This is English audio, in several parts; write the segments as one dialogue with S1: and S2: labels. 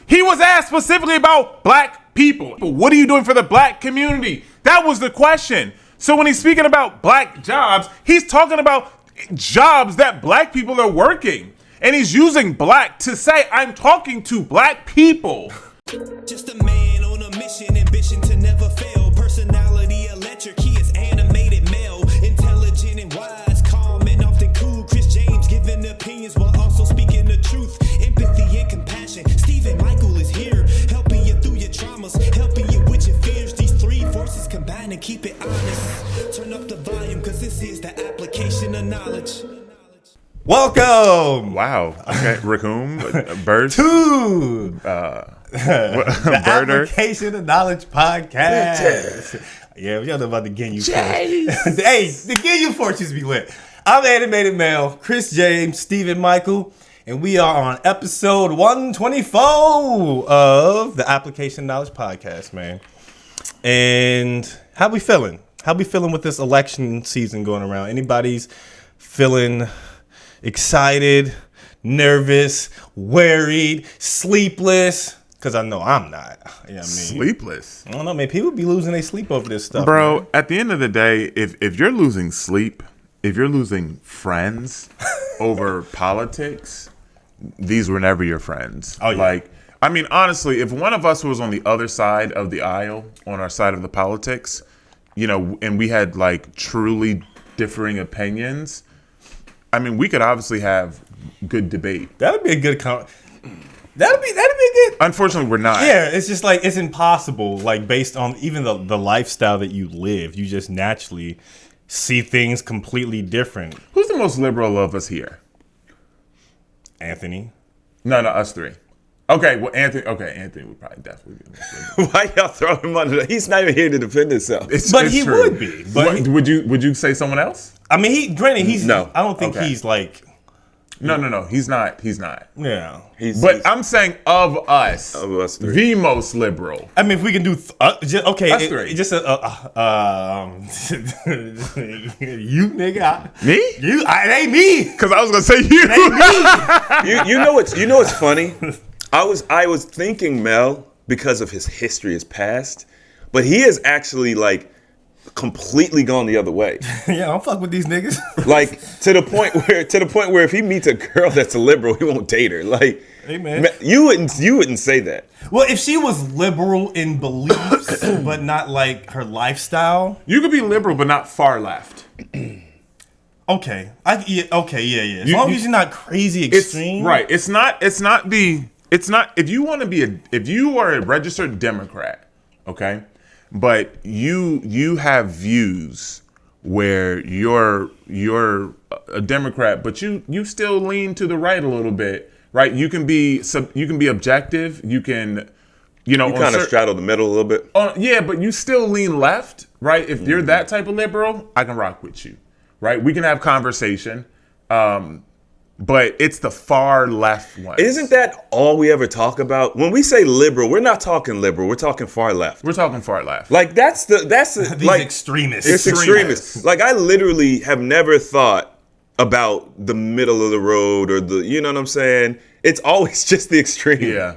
S1: He was asked specifically about black people. What are you doing for the black community? That was the question. So when he's speaking about black jobs, he's talking about jobs that black people are working. And he's using black to say, I'm talking to black people.
S2: Just a man on a mission, ambition to never fail. Personality electric, he is animated male. Intelligent and wise, calm and often cool. Chris James giving opinions while also speaking the truth. Empathy and compassion. Stephen Michael is here, helping you through your traumas, helping you with your fears. These three forces combine and keep it honest. Turn up the volume, cause this is the application of knowledge.
S3: Welcome.
S1: Wow. Okay. Raccoon, birds.
S3: To
S1: the
S3: Application of Knowledge podcast. Yeah, we don't know about the Ginyu Force. Hey, the Ginyu Force used to be lit. I'm Animated Male, Chris James, Stephen Michael, and we are on episode 124 of the Application of Knowledge podcast, man. And how we feeling? How we feeling with this election season going around? Anybody's feeling excited, nervous, worried, sleepless? Because I know I'm not. You know what I mean?
S1: Sleepless?
S3: I don't know, man. People be losing their sleep over this stuff.
S1: Bro,
S3: man.
S1: at the end of the day, if you're losing sleep, if you're losing friends over politics, these were never your friends.
S3: Oh, yeah.
S1: Like, I mean, honestly, if one of us was on the other side of the aisle, on our side of the politics, you know, and we had like truly differing opinions, I mean, we could obviously have good debate.
S3: That'd be a good That'd be good.
S1: Unfortunately, we're not.
S3: Yeah, it's just like it's impossible. Like based on even the lifestyle that you live, you just naturally see things completely different.
S1: Who's the most liberal of us here?
S3: Anthony.
S1: No, us three. Okay, well, Anthony would probably definitely be the most liberal.
S4: Why y'all throw him under? He's not even here to defend himself.
S3: But he
S1: true.
S3: would be. But
S1: would you say someone else?
S3: I mean, he's
S4: No.
S3: I don't think
S1: Okay.
S3: he's like.
S1: No. He's not.
S3: Yeah.
S1: I'm saying of us
S4: three.
S1: the most liberal.
S3: I mean, if we can do okay,
S1: Us three.
S3: just you nigga,
S1: Me?
S3: it ain't me.
S1: Because I was gonna say you.
S3: It ain't me.
S4: You know what's funny? I was thinking Mel because of his history, his past, but he has actually like completely gone the other way.
S3: Yeah, I'm fuck with these niggas.
S4: Like to the point where if he meets a girl that's a liberal, he won't date her. Like,
S3: Hey man,
S4: you wouldn't say that.
S3: well, if she was liberal in beliefs but not like her lifestyle,
S1: You could be liberal, but not far left.
S3: okay, yeah. As long as you're not crazy extreme,
S1: Right. It's not. If you are a registered Democrat, okay, but you have views where you're a Democrat, but you still lean to the right a little bit, right? You can be objective. You can,
S4: You kind of straddle the middle a little bit.
S1: yeah, but you still lean left, right? If you're that type of liberal, I can rock with you, right? We can have conversation. But it's the far left one.
S4: Isn't that all we ever talk about? When we say liberal, we're not talking liberal. We're talking far left.
S1: We're talking far left.
S4: Like that's
S3: These
S4: like
S3: extremists.
S4: It's extremists. Like I literally have never thought about the middle of the road or you know what I'm saying? It's always just the extreme.
S1: Yeah.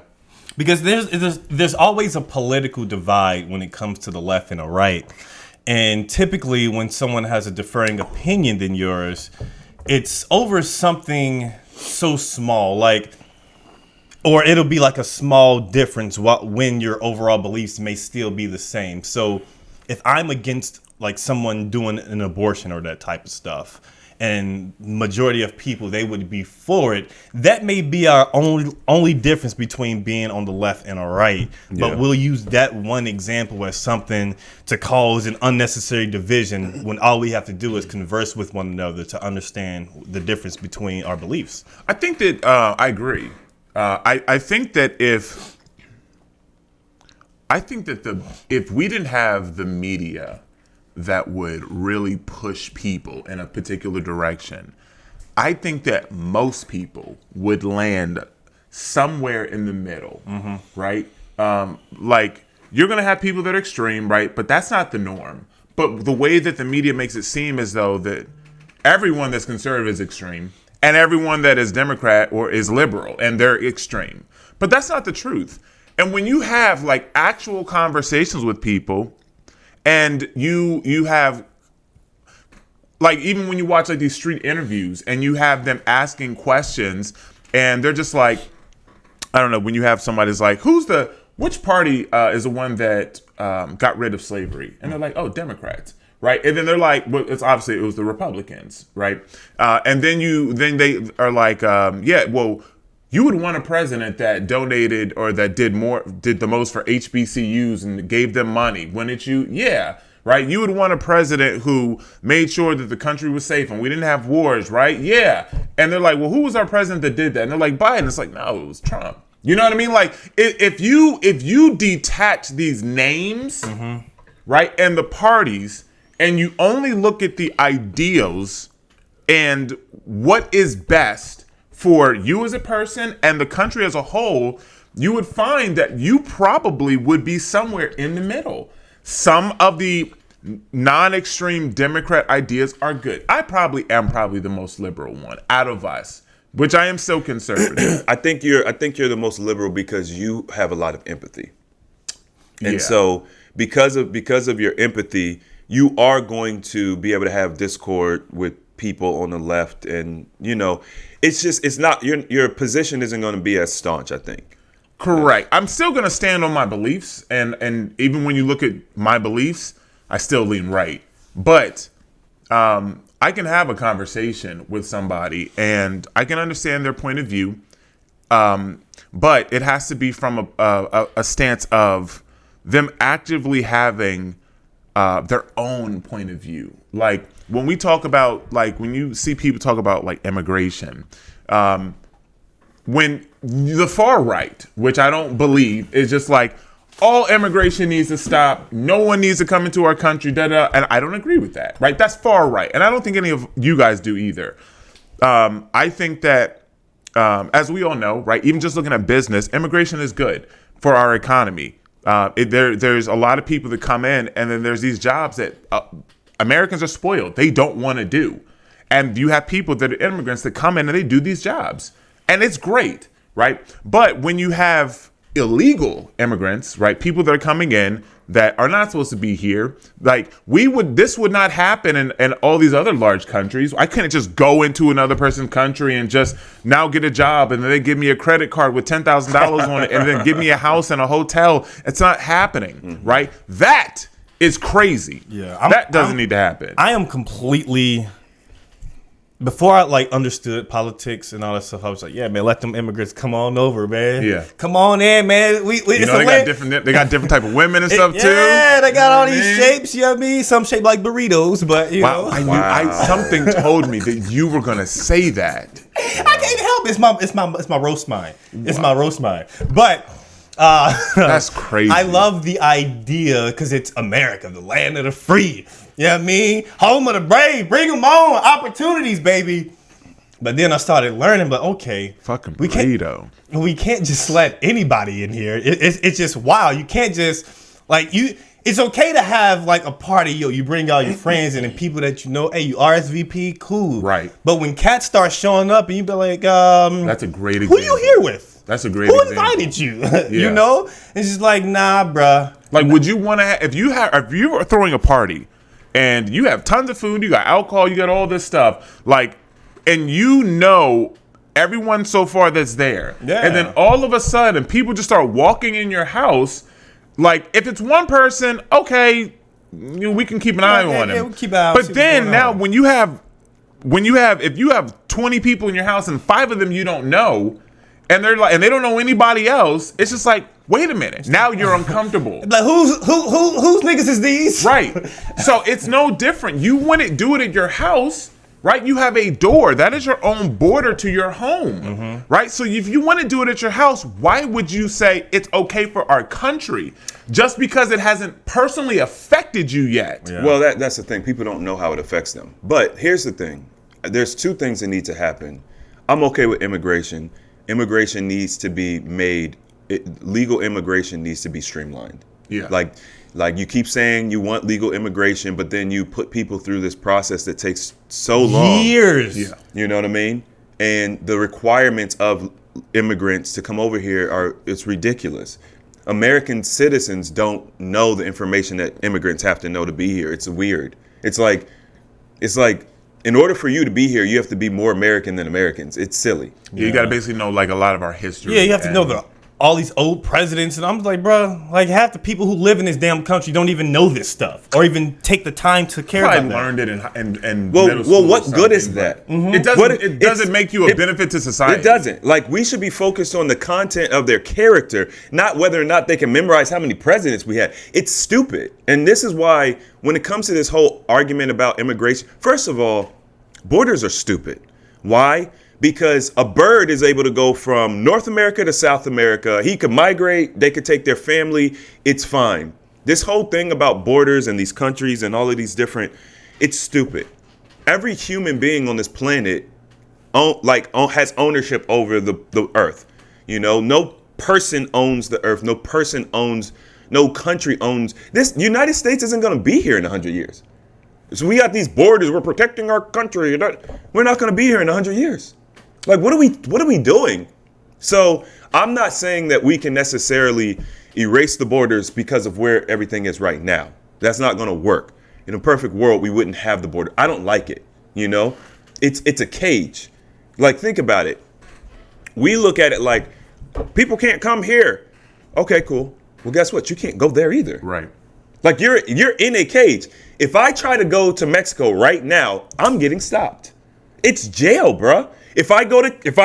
S3: Because there's always a political divide when it comes to the left and the right. And typically when someone has a differing opinion than yours, it's over something so small, like, or it'll be like a small difference when your overall beliefs may still be the same. So if I'm against like someone doing an abortion or that type of stuff, and majority of people, they would be for it, that may be our only difference between being on the left and the right. But we'll use that one example as something to cause an unnecessary division when all we have to do is converse with one another to understand the difference between our beliefs.
S1: I think that I agree. I think that if we didn't have the media that would really push people in a particular direction, I think that most people would land somewhere in the middle, right? Like, you're going to have people that are extreme, right? But that's not the norm. But the way that the media makes it seem as though that everyone that's conservative is extreme, and everyone that is Democrat or is liberal, and they're extreme. But that's not the truth. And when you have like actual conversations with people, and you have, like, even when you watch like these street interviews and you have them asking questions and they're just like, I don't know, when you have somebody's like, which party is the one that got rid of slavery? And they're like, oh, Democrats. Right. And then they're like, well, it was the Republicans. Right. And then they are like, yeah, well, you would want a president that donated or that did the most for HBCUs and gave them money. Wouldn't you? Yeah. Right. You would want a president who made sure that the country was safe and we didn't have wars. Right. Yeah. And they're like, well, who was our president that did that? And they're like, Biden. It's like, no, it was Trump. You know what I mean? Like, if you detach these names, right, and the parties, and you only look at the ideals and what is best for you as a person and the country as a whole, you would find that you probably would be somewhere in the middle. Some of the non-extreme Democrat ideas are good. I probably am the most liberal one out of us, which I am so conservative.
S4: I think you're the most liberal because you have a lot of empathy. And
S1: Yeah.
S4: so because of your empathy, you are going to be able to have discord with people on the left, and it's not your position isn't going to be as staunch, I think.
S1: Correct. I'm still going to stand on my beliefs, and even when you look at my beliefs, I still lean right. But I can have a conversation with somebody, and I can understand their point of view, but it has to be from a stance of them actively having their own point of view. Like when we talk about, like when you see people talk about like immigration, when the far right, which I don't believe, is just like all immigration needs to stop, no one needs to come into our country, and I don't agree with that. Right? That's far right, and I don't think any of you guys do either. I think that, as we all know, right, even just looking at business, immigration is good for our economy. There's a lot of people that come in, and then there's these jobs that Americans are spoiled. They don't want to do. And you have people that are immigrants that come in and they do these jobs. And it's great, right? But when you have illegal immigrants, right, people that are coming in that are not supposed to be here, like this would not happen in all these other large countries. I couldn't just go into another person's country and just now get a job and then they give me a credit card with $10,000 on it and then give me a house and a hotel. It's not happening, right? That is crazy.
S3: Yeah,
S1: that doesn't need to happen.
S3: I am completely. Before I understood politics and all that stuff, I was like, yeah, man, let them immigrants come on over, man.
S1: Yeah.
S3: Come on in, man.
S1: They got different type of women and stuff too.
S3: Yeah, they got all these shapes, you know what I mean? Some shaped like burritos, but you know.
S1: Something told me that you were gonna say that.
S3: I can't help it. It's my roast mind. It's my roast mind. But
S1: that's crazy.
S3: I love the idea because it's America, the land of the free. You know what I mean? Home of the brave. Bring them on. Opportunities, baby. But then I started learning, but okay.
S1: Fucking
S3: we can't just let anybody in here. It's just wild. You can't just, it's okay to have like a party. You bring all your friends and people that you know. Hey, you RSVP, cool.
S1: Right.
S3: But when cats start showing up and you be like,
S1: that's a great example.
S3: Who you here with?
S1: That's a great
S3: Who
S1: example.
S3: invited you? You know? It's just like, nah, bruh.
S1: Like, would you want to if you are throwing a party and you have tons of food, you got alcohol, you got all this stuff, and everyone so far that's there. Yeah. And then all of a sudden, people just start walking in your house. Like, if it's one person, okay, we can keep an eye on him.
S3: Yeah, we'll keep an eye.
S1: But then now, if you have 20 people in your house and 5 of them you don't know, and they don't know anybody else, it's just like, wait a minute, now you're uncomfortable.
S3: Like, whose niggas is these?
S1: Right. So it's no different. You wouldn't do it at your house, right? You have a door. That is your own border to your home, right? So if you want to do it at your house, why would you say it's okay for our country just because it hasn't personally affected you yet?
S4: Yeah. Well, that's the thing. People don't know how it affects them. But here's the thing. There's 2 things that need to happen. I'm okay with immigration. Immigration needs to be made. Legal immigration needs to be streamlined.
S1: Yeah.
S4: Like you keep saying you want legal immigration, but then you put people through this process that takes so long.
S3: Years.
S1: Yeah.
S4: You know what I mean? And the requirements of immigrants to come over here it's ridiculous. American citizens don't know the information that immigrants have to know to be here. It's weird. It's like in order for you to be here, you have to be more American than Americans. It's silly.
S1: Yeah, you got to basically know like a lot of our history.
S3: Yeah, you have to know all these old presidents, and I'm like, bro, like half the people who live in this damn country don't even know this stuff or even take the time to care
S1: I
S3: about that.
S1: learned it in
S4: Well,
S1: middle school
S4: what
S1: or
S4: good is
S1: something,
S4: that?
S1: but It doesn't make you a benefit to society.
S4: It doesn't. Like, we should be focused on the content of their character, not whether or not they can memorize how many presidents we had. It's stupid. And this is why, when it comes to this whole argument about immigration, first of all, borders are stupid. Why? Because a bird is able to go from North America to South America. He could migrate. They could take their family. It's fine. This whole thing about borders and these countries and all of these different, it's stupid. Every human being on this planet has ownership over the earth. You know, no person owns the earth. No country owns this. The United States isn't going to be here in 100 years. So we got these borders. We're protecting our country. We're not going to be here in 100 years. Like, what are we doing? So I'm not saying that we can necessarily erase the borders because of where everything is right now. That's not going to work. In a perfect world, we wouldn't have the border. I don't like it. You know, it's a cage. Like, think about it. We look at it like people can't come here. Okay, cool. Well, guess what? You can't go there either.
S1: Right.
S4: Like, you're in a cage. If I try to go to Mexico right now, I'm getting stopped. It's jail, bruh. If I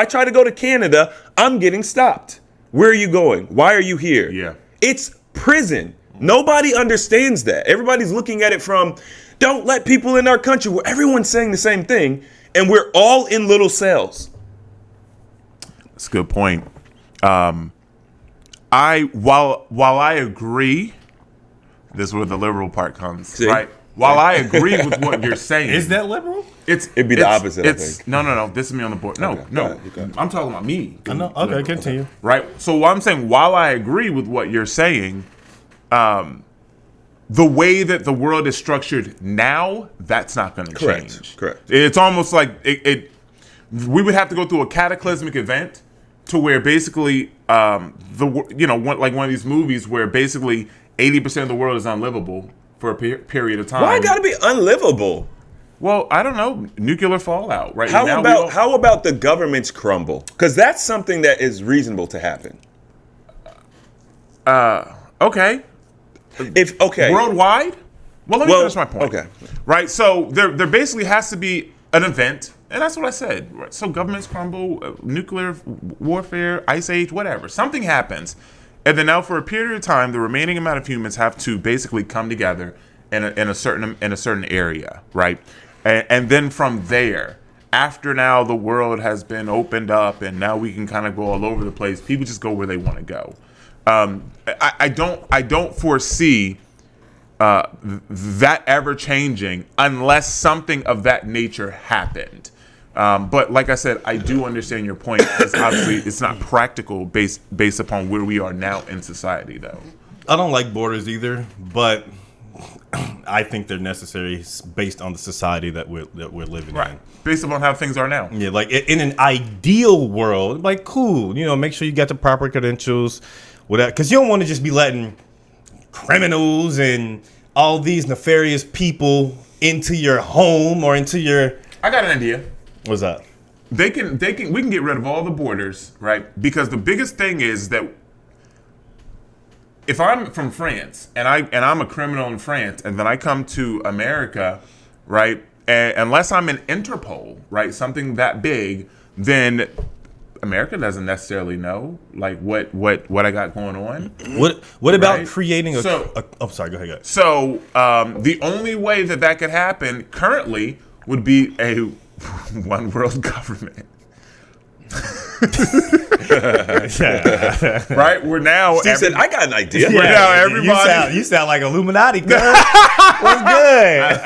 S4: try to go to Canada, I'm getting stopped. Where are you going? Why are you here?
S1: Yeah.
S4: It's prison. Nobody understands that. Everybody's looking at it from, don't let people in our country, where everyone's saying the same thing, and we're all in little cells.
S1: That's a good point. While I agree, this is where the liberal part comes.
S4: See?
S1: Right. While I agree with what you're saying,
S3: Is that liberal?
S4: It'd be the opposite, I think.
S1: No. This is me on the board. No,
S4: Okay,
S1: no.
S4: go ahead.
S1: I'm talking about me.
S3: I know. Okay, continue.
S1: Right. So what I'm saying, while I agree with what you're saying, the way that the world is structured now, that's not going to change.
S4: Correct.
S1: It's almost like we would have to go through a cataclysmic event to where basically like one of these movies where basically 80% of the world is unlivable for a period of time.
S4: Why gotta be unlivable?
S1: Well, I don't know. Nuclear fallout, right?
S4: How about the governments crumble? Because that's something that is reasonable to happen.
S1: Okay.
S4: Okay.
S1: Worldwide? Well, let me finish my point.
S4: Okay.
S1: Right. So there basically has to be an event, and that's what I said. Right? So governments crumble, nuclear warfare, ice age, whatever. Something happens, and then now for a period of time, the remaining amount of humans have to basically come together in a certain area, right? And then from there, after now the world has been opened up, and now we can kind of go all over the place. People just go where they want to go. I don't foresee that ever changing unless something of that nature happened. But like I said, I do understand your point. Obviously, it's not practical based upon where we are now in society, though.
S3: I don't like borders either, but I think they're necessary based on the society that we're living in.
S1: Based upon how things are now.
S3: Yeah, like in an ideal world, like cool, make sure you got the proper credentials, whatever, because you don't want to just be letting criminals and all these nefarious people into your home or into your.
S1: I got an idea.
S3: What's that?
S1: We can get rid of all the borders, right? Because the biggest thing is that if I'm from France and I'm a criminal in France and then I come to America, right? And unless I'm in Interpol, right, something that big, then America doesn't necessarily know like what I got going on.
S3: What about
S1: right?
S3: creating
S1: So,
S3: oh, sorry, go ahead.
S1: So the only way that could happen currently would be a one world government. Right? We're now.
S4: Steve said, "I got an idea."
S1: We're now everybody.
S3: You sound like Illuminati. What's good?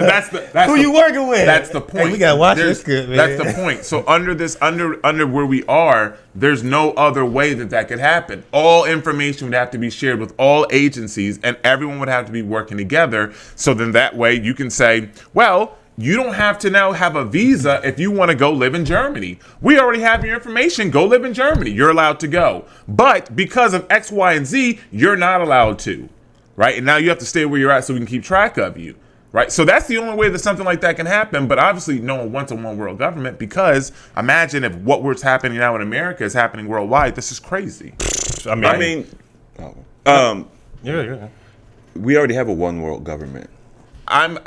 S1: That's
S3: Who you working with?
S1: That's the point.
S3: Hey, we gotta watch this good, man.
S1: That's the point. So under where we are, there's no other way that could happen. All information would have to be shared with all agencies, and everyone would have to be working together. So then that way you can say, well, you don't have to now have a visa if you want to go live in Germany. We already have your information. Go live in Germany. You're allowed to go. But because of X, Y, and Z, you're not allowed to, right? And now you have to stay where you're at so we can keep track of you, right? So that's the only way that something like that can happen. But obviously, no one wants a one world government, because imagine if what's happening now in America is happening worldwide. This is crazy.
S3: Yeah.
S4: We already have a one world government.
S1: I'm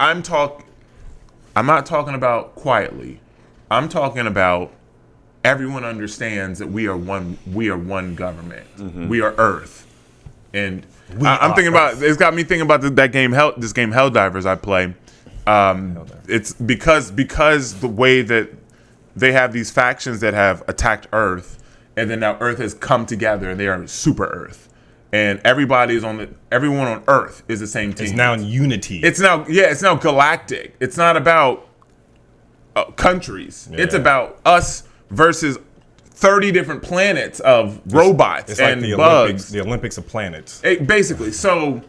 S1: not talking about quietly. I'm talking about everyone understands that we are one government.
S4: Mm-hmm.
S1: We are Earth. And I'm thinking about, it's got me thinking about this game Helldivers I play. It's because the way that they have these factions that have attacked Earth, and then now Earth has come together and they are super Earth. And everyone on Earth is the same team.
S3: It's now in unity.
S1: It's now galactic. It's not about countries.
S3: Yeah.
S1: It's about us versus 30 different planets of robots
S3: It's
S1: and
S3: like the
S1: bugs.
S3: The Olympics of planets.
S1: Basically. So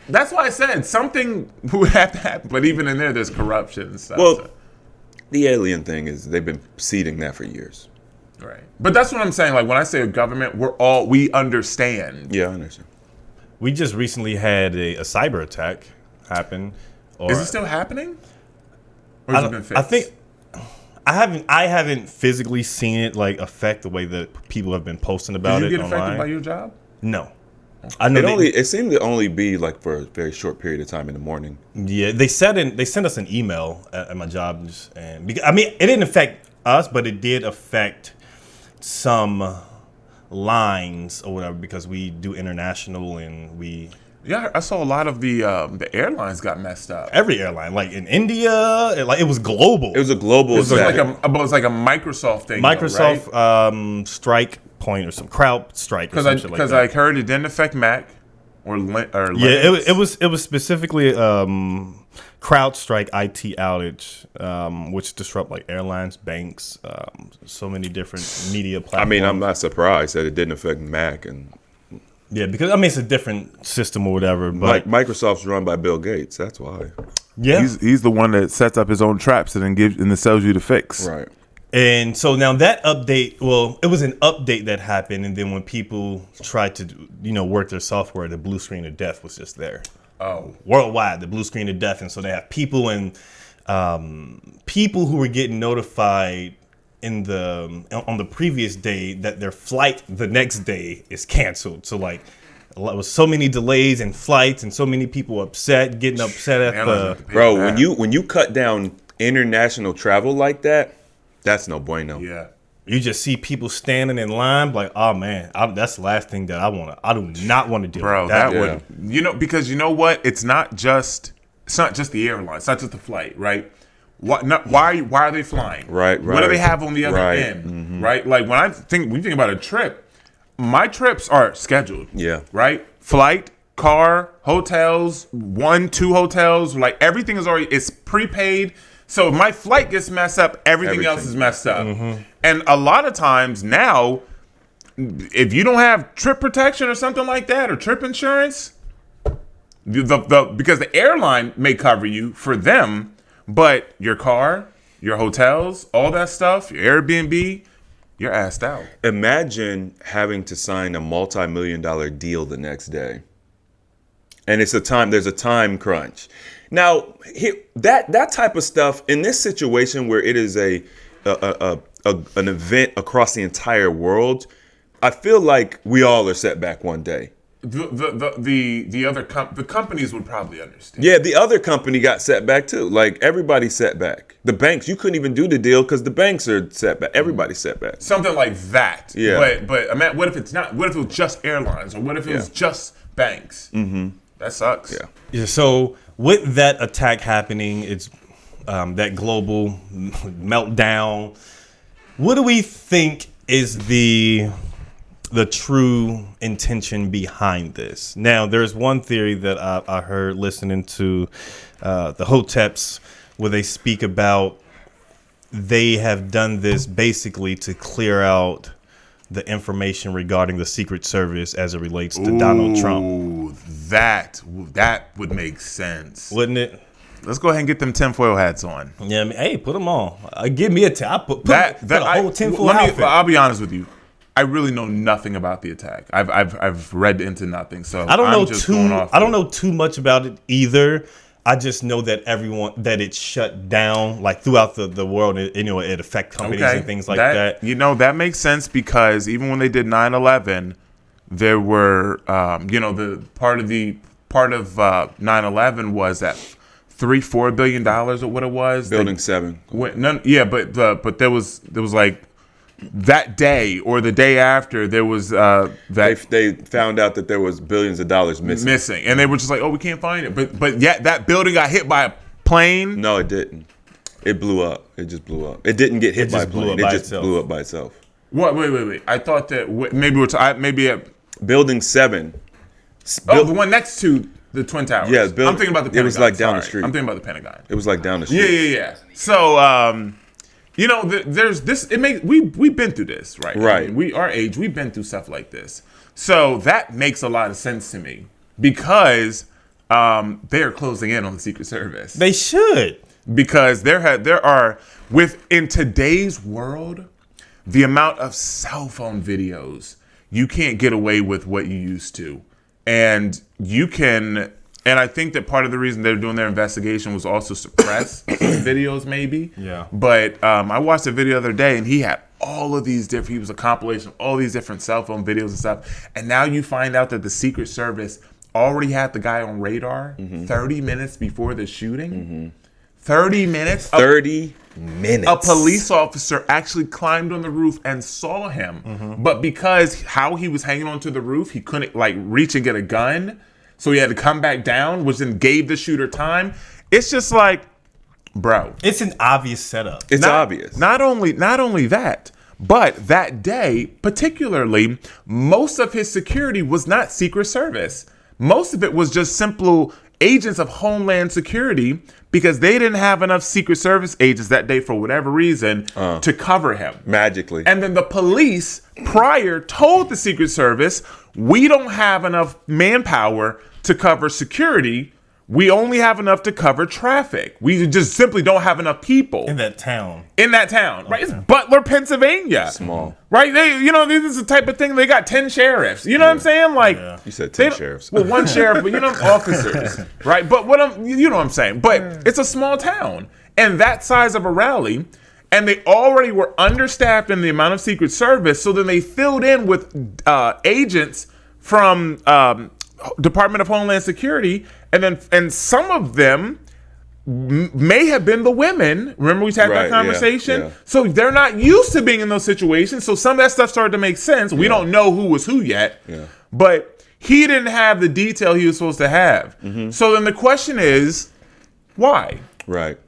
S1: that's why I said something would have to happen. But even in there's corruption and stuff.
S4: Well, the alien thing is they've been seeding that for years.
S1: Right. But that's what I'm saying. Like when I say a government, we understand.
S4: Yeah, I understand.
S3: We just recently had a cyber attack happen.
S1: Is it still happening? Or has it been fixed?
S3: I think I haven't physically seen it like affect the way that people have been posting about
S1: Did
S3: it
S1: you get
S3: online.
S1: affected by your job?
S3: No. I know
S4: It seemed to only be like for a very short period of time in the morning.
S3: Yeah, they sent us an email at my job, and it didn't affect us, but it did affect some lines or whatever, because we do international and we.
S1: Yeah, I saw a lot of the airlines got messed up.
S3: Every airline, like in India, it was global.
S4: It was a global.
S1: It was like a Microsoft thing.
S3: Microsoft
S1: right?
S3: strike point or some crowd strike.
S1: Because I heard it didn't affect Mac or Linux.
S3: Yeah, it was specifically CrowdStrike IT outage, which disrupt like airlines, banks, so many different media platforms.
S4: I mean, I'm not surprised that it didn't affect Mac and.
S3: Yeah, because it's a different system or whatever. But
S4: Microsoft's run by Bill Gates. That's why.
S3: yeah,
S1: He's the one that sets up his own traps and then sells you the fix.
S4: Right.
S3: and so now that update, well, it was an update that happened, and then when people tried to work their software, the blue screen of death was just there.
S1: Oh,
S3: Worldwide, the blue screen of death, and so they have people who were getting notified on the previous day that their flight the next day is canceled. So like, it was so many delays in flights and so many people getting upset at the.
S4: Bro, when you cut down international travel like that, that's no bueno.
S1: yeah.
S3: You just see people standing in line, like, oh man, that's the last thing that I want to. I do not want to do.
S1: Bro,
S3: that
S1: that would because you know what? It's not just the airline. It's not just the flight, right? Why are they flying?
S4: Right.
S1: What do they have on the other end?
S4: Mm-hmm.
S1: Right? Like when you think about a trip, my trips are scheduled.
S4: Yeah.
S1: Right? Flight, car, hotels, 1-2 hotels, like everything it's prepaid. So if my flight gets messed up, everything else is messed up.
S3: Mm-hmm.
S1: And a lot of times now, if you don't have trip protection or something like that, or trip insurance, because the airline may cover you for them, but your car, your hotels, all that stuff, your Airbnb, you're assed out.
S4: Imagine having to sign a multi-million-dollar deal the next day, and there's a time crunch. Now, that type of stuff in this situation where it is an event across the entire world, I feel like we all are set back one day.
S1: The companies would probably understand.
S4: Yeah, the other company got set back too. Like everybody's set back. The banks, you couldn't even do the deal because the banks are set back. Everybody's set back.
S1: Something like that.
S4: Yeah.
S1: But I mean, what if it's not? What if it was just airlines, or what if it was just banks? Mm-hmm. That sucks.
S4: Yeah.
S3: Yeah. So with that attack happening, it's that global meltdown. What do we think is the true intention behind this? Now, there's one theory that I heard listening to the Hoteps, where they speak about they have done this basically to clear out the information regarding the Secret Service as it relates to Donald Trump.
S1: Ooh, that would make sense.
S3: Wouldn't it?
S1: Let's go ahead and get them tinfoil hats on.
S3: Yeah, I mean, hey, put them on. Give me a tip. I put a whole tinfoil outfit.
S1: I'll be honest with you. I really know nothing about the attack. I've read into nothing, so
S3: I don't
S1: I'm
S3: know
S1: just
S3: too.
S1: going off
S3: I don't know too much about it either. I just know that that it's shut down like throughout the world. It affect companies and things like that.
S1: You know, that makes sense because even when they did 9/11, there were the part of 9/11 was that $4 billion or what it was.
S4: Building 7.
S1: But there was like that day or the day after there was
S4: They found out that there was billions of dollars missing.
S1: And they were just like, oh, we can't find it. But yet that building got hit by a plane.
S4: No, it didn't. It blew up. It just blew up. It didn't get hit by a plane. It just blew up by itself.
S1: What? Wait. I thought that maybe
S4: Building 7.
S1: the one next to the Twin Towers.
S4: Yeah,
S1: I'm thinking about the Pentagon.
S4: It was like down the street.
S1: I'm thinking about the Pentagon.
S4: It was like down the street.
S1: Yeah. So, there's this. We've been through this, right?
S4: Right.
S1: I mean, our age, we've been through stuff like this. So that makes a lot of sense to me because they're closing in on the Secret Service.
S3: They should,
S1: because there are in today's world, the amount of cell phone videos you can't get away with what you used to, and you can. And I think that part of the reason they're doing their investigation was also suppress videos, maybe.
S3: Yeah.
S1: But I watched a video the other day, and he had all of these different. He was a compilation of all these different cell phone videos and stuff. And now you find out that the Secret Service already had the guy on radar 30 minutes before the shooting. 30 minutes.
S4: 30 minutes.
S1: A police officer actually climbed on the roof and saw him, but because how he was hanging onto the roof, he couldn't reach and get a gun. So he had to come back down, which then gave the shooter time. It's just like, bro.
S3: It's an obvious setup.
S4: It's obvious.
S1: Not only that, but that day, particularly, most of his security was not Secret Service. Most of it was just simple agents of Homeland Security because they didn't have enough Secret Service agents that day for whatever reason to cover him.
S4: Magically.
S1: And then the police prior told the Secret Service, we don't have enough manpower to cover security. We only have enough to cover traffic. We just simply don't have enough people
S3: in that town.
S1: Right? It's Butler, Pennsylvania.
S4: Small.
S1: Right? This is the type of thing, they got 10 sheriffs. You know what I'm saying?
S4: You said 10 sheriffs.
S1: Well, one sheriff, but officers. Right? But you know what I'm saying? But it's a small town. And that size of a rally, and they already were understaffed in the amount of Secret Service, so then they filled in with agents from Department of Homeland Security, and some of them may have been the women. Remember we had that conversation?
S4: Yeah.
S1: So they're not used to being in those situations. So some of that stuff started to make sense. We don't know who was who yet. Yeah. But he didn't have the detail he was supposed to have. So then the question is, why?
S4: Right.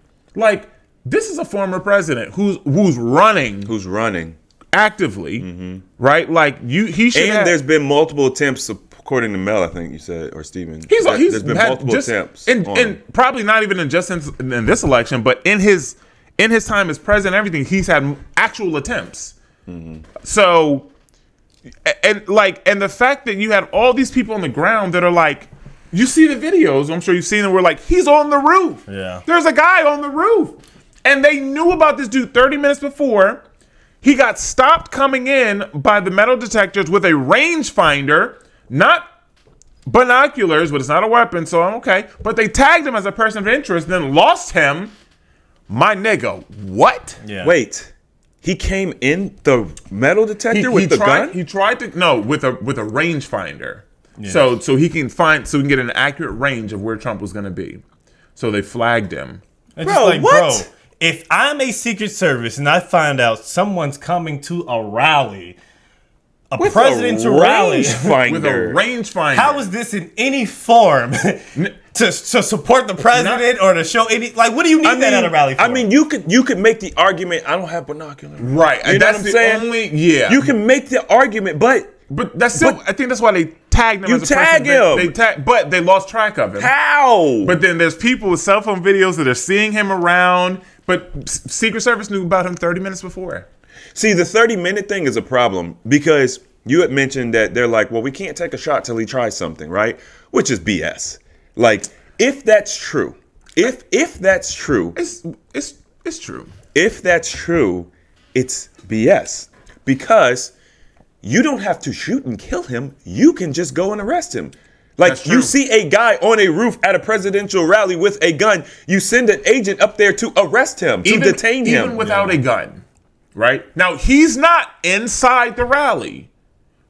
S1: This is a former president who's running actively, right? He should have.
S4: And there's been multiple attempts, according to Mel, I think you said, or Steven.
S1: There's
S4: been multiple attempts.
S1: And probably not even in this election, but in his time as president, everything, he's had actual attempts. So, and the fact that you had all these people on the ground that are like, you see the videos, I'm sure you've seen them, where he's on the roof.
S3: Yeah.
S1: There's a guy on the roof. And they knew about this dude 30 minutes before. He got stopped coming in by the metal detectors with a rangefinder, not binoculars, but it's not a weapon, so I'm okay. But they tagged him as a person of interest, then lost him. My nigga, what?
S3: Yeah.
S4: Wait, he came in the metal detector with the gun?
S1: He tried to with a rangefinder,
S3: yeah.
S1: so he can get an accurate range of where Trump was going to be. So they flagged him.
S3: It's bro, if I'm a Secret Service and I find out someone's coming to a rally, a presidential rally
S1: with a rangefinder,
S3: how is this in any form to support the president or to show any? What do you need that at a rally for?
S4: I mean, you could make the argument. I don't have binoculars,
S1: right?
S4: You know what I'm saying? You can make the argument, but
S1: that's still. I think that's why they tagged him.
S4: You
S1: as a
S4: tag him.
S1: But they lost track of him.
S4: How?
S1: But then there's people with cell phone videos that are seeing him around. But Secret Service knew about him 30 minutes before.
S4: See, the 30-minute thing is a problem because you had mentioned that they're like, well, we can't take a shot till he tries something, right? Which is BS. If that's true, If that's true,
S1: It's true.
S4: if that's true, it's BS because you don't have to shoot and kill him. You can just go and arrest him. Like
S1: That's true.
S4: you see a guy on a roof at a presidential rally with a gun, you send an agent up there to arrest him, to detain him.
S1: Even without a gun, right? Now, he's not inside the rally,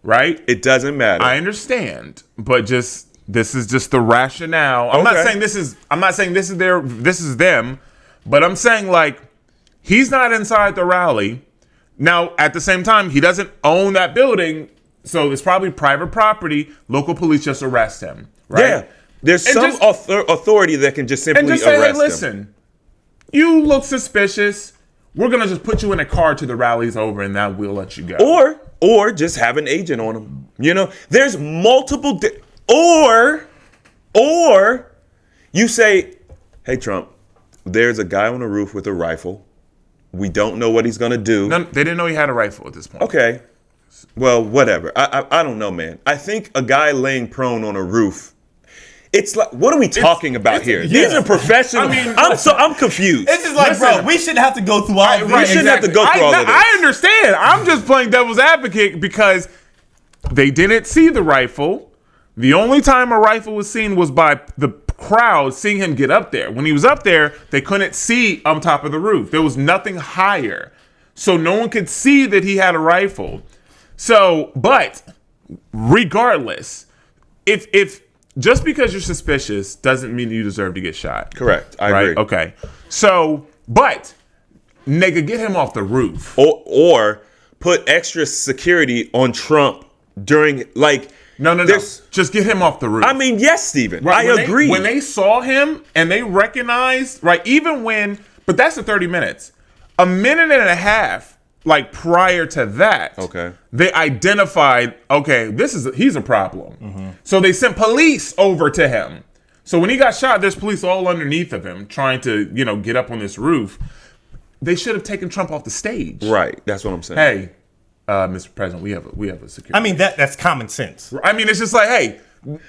S1: right?
S4: It doesn't matter.
S1: I understand, but this is just the rationale. I'm not
S4: Okay.
S1: saying this is them, but I'm saying like he's not inside the rally. Now, at the same time, he doesn't own that building, so it's probably private property. Local police just arrest him, right?
S4: Yeah. There's
S1: And
S4: some
S1: just-
S4: authority that can just simply
S1: And just say,
S4: arrest
S1: hey,
S4: him.
S1: listen, you look suspicious. We're gonna just put you in a car till the rally's over, and then we'll let you go.
S4: Or just have an agent on him. You know, there's multiple. Or you say, hey, Trump, there's a guy on the roof with a rifle. We don't know what he's gonna do.
S1: No, they didn't know he had a rifle at this point.
S4: Okay. Well, whatever. I don't know, man. I think a guy laying prone on a roof. It's like, what are we talking about here? These
S1: yeah.
S4: are professionals.
S1: I mean,
S4: I'm confused.
S3: It's just like,
S1: Listen,
S3: bro, we shouldn't have to go through all this.
S4: right, shouldn't have to go through all of this.
S1: I understand. I'm just playing devil's advocate because they didn't see the rifle. The only time a rifle was seen was by the crowd seeing him get up there. When he was up there, they couldn't see on top of the roof. There was nothing higher. So no one could see that he had a rifle. So, but regardless, if just because you're suspicious doesn't mean you deserve to get shot.
S4: Correct. I
S1: Right?
S4: agree.
S1: Okay. So, but nigga, get him off the roof.
S4: Or put extra security on Trump during, like,
S1: No.
S4: there's-
S1: Just get him off the roof.
S4: I mean, yes, Stephen.
S1: Right,
S4: I agree.
S1: When they saw him and they recognized, right, even when, but that's the 30 minutes. A minute and a half, like prior to that,
S4: Okay.
S1: they identified, okay, he's a problem. So they sent police over to him. So when he got shot, there's police all underneath of him trying to, get up on this roof. They should have taken Trump off the stage.
S4: Right. That's what I'm saying.
S1: Hey, Mr. President, we have a security.
S3: I mean, that's common sense.
S1: I mean, it's just like, hey,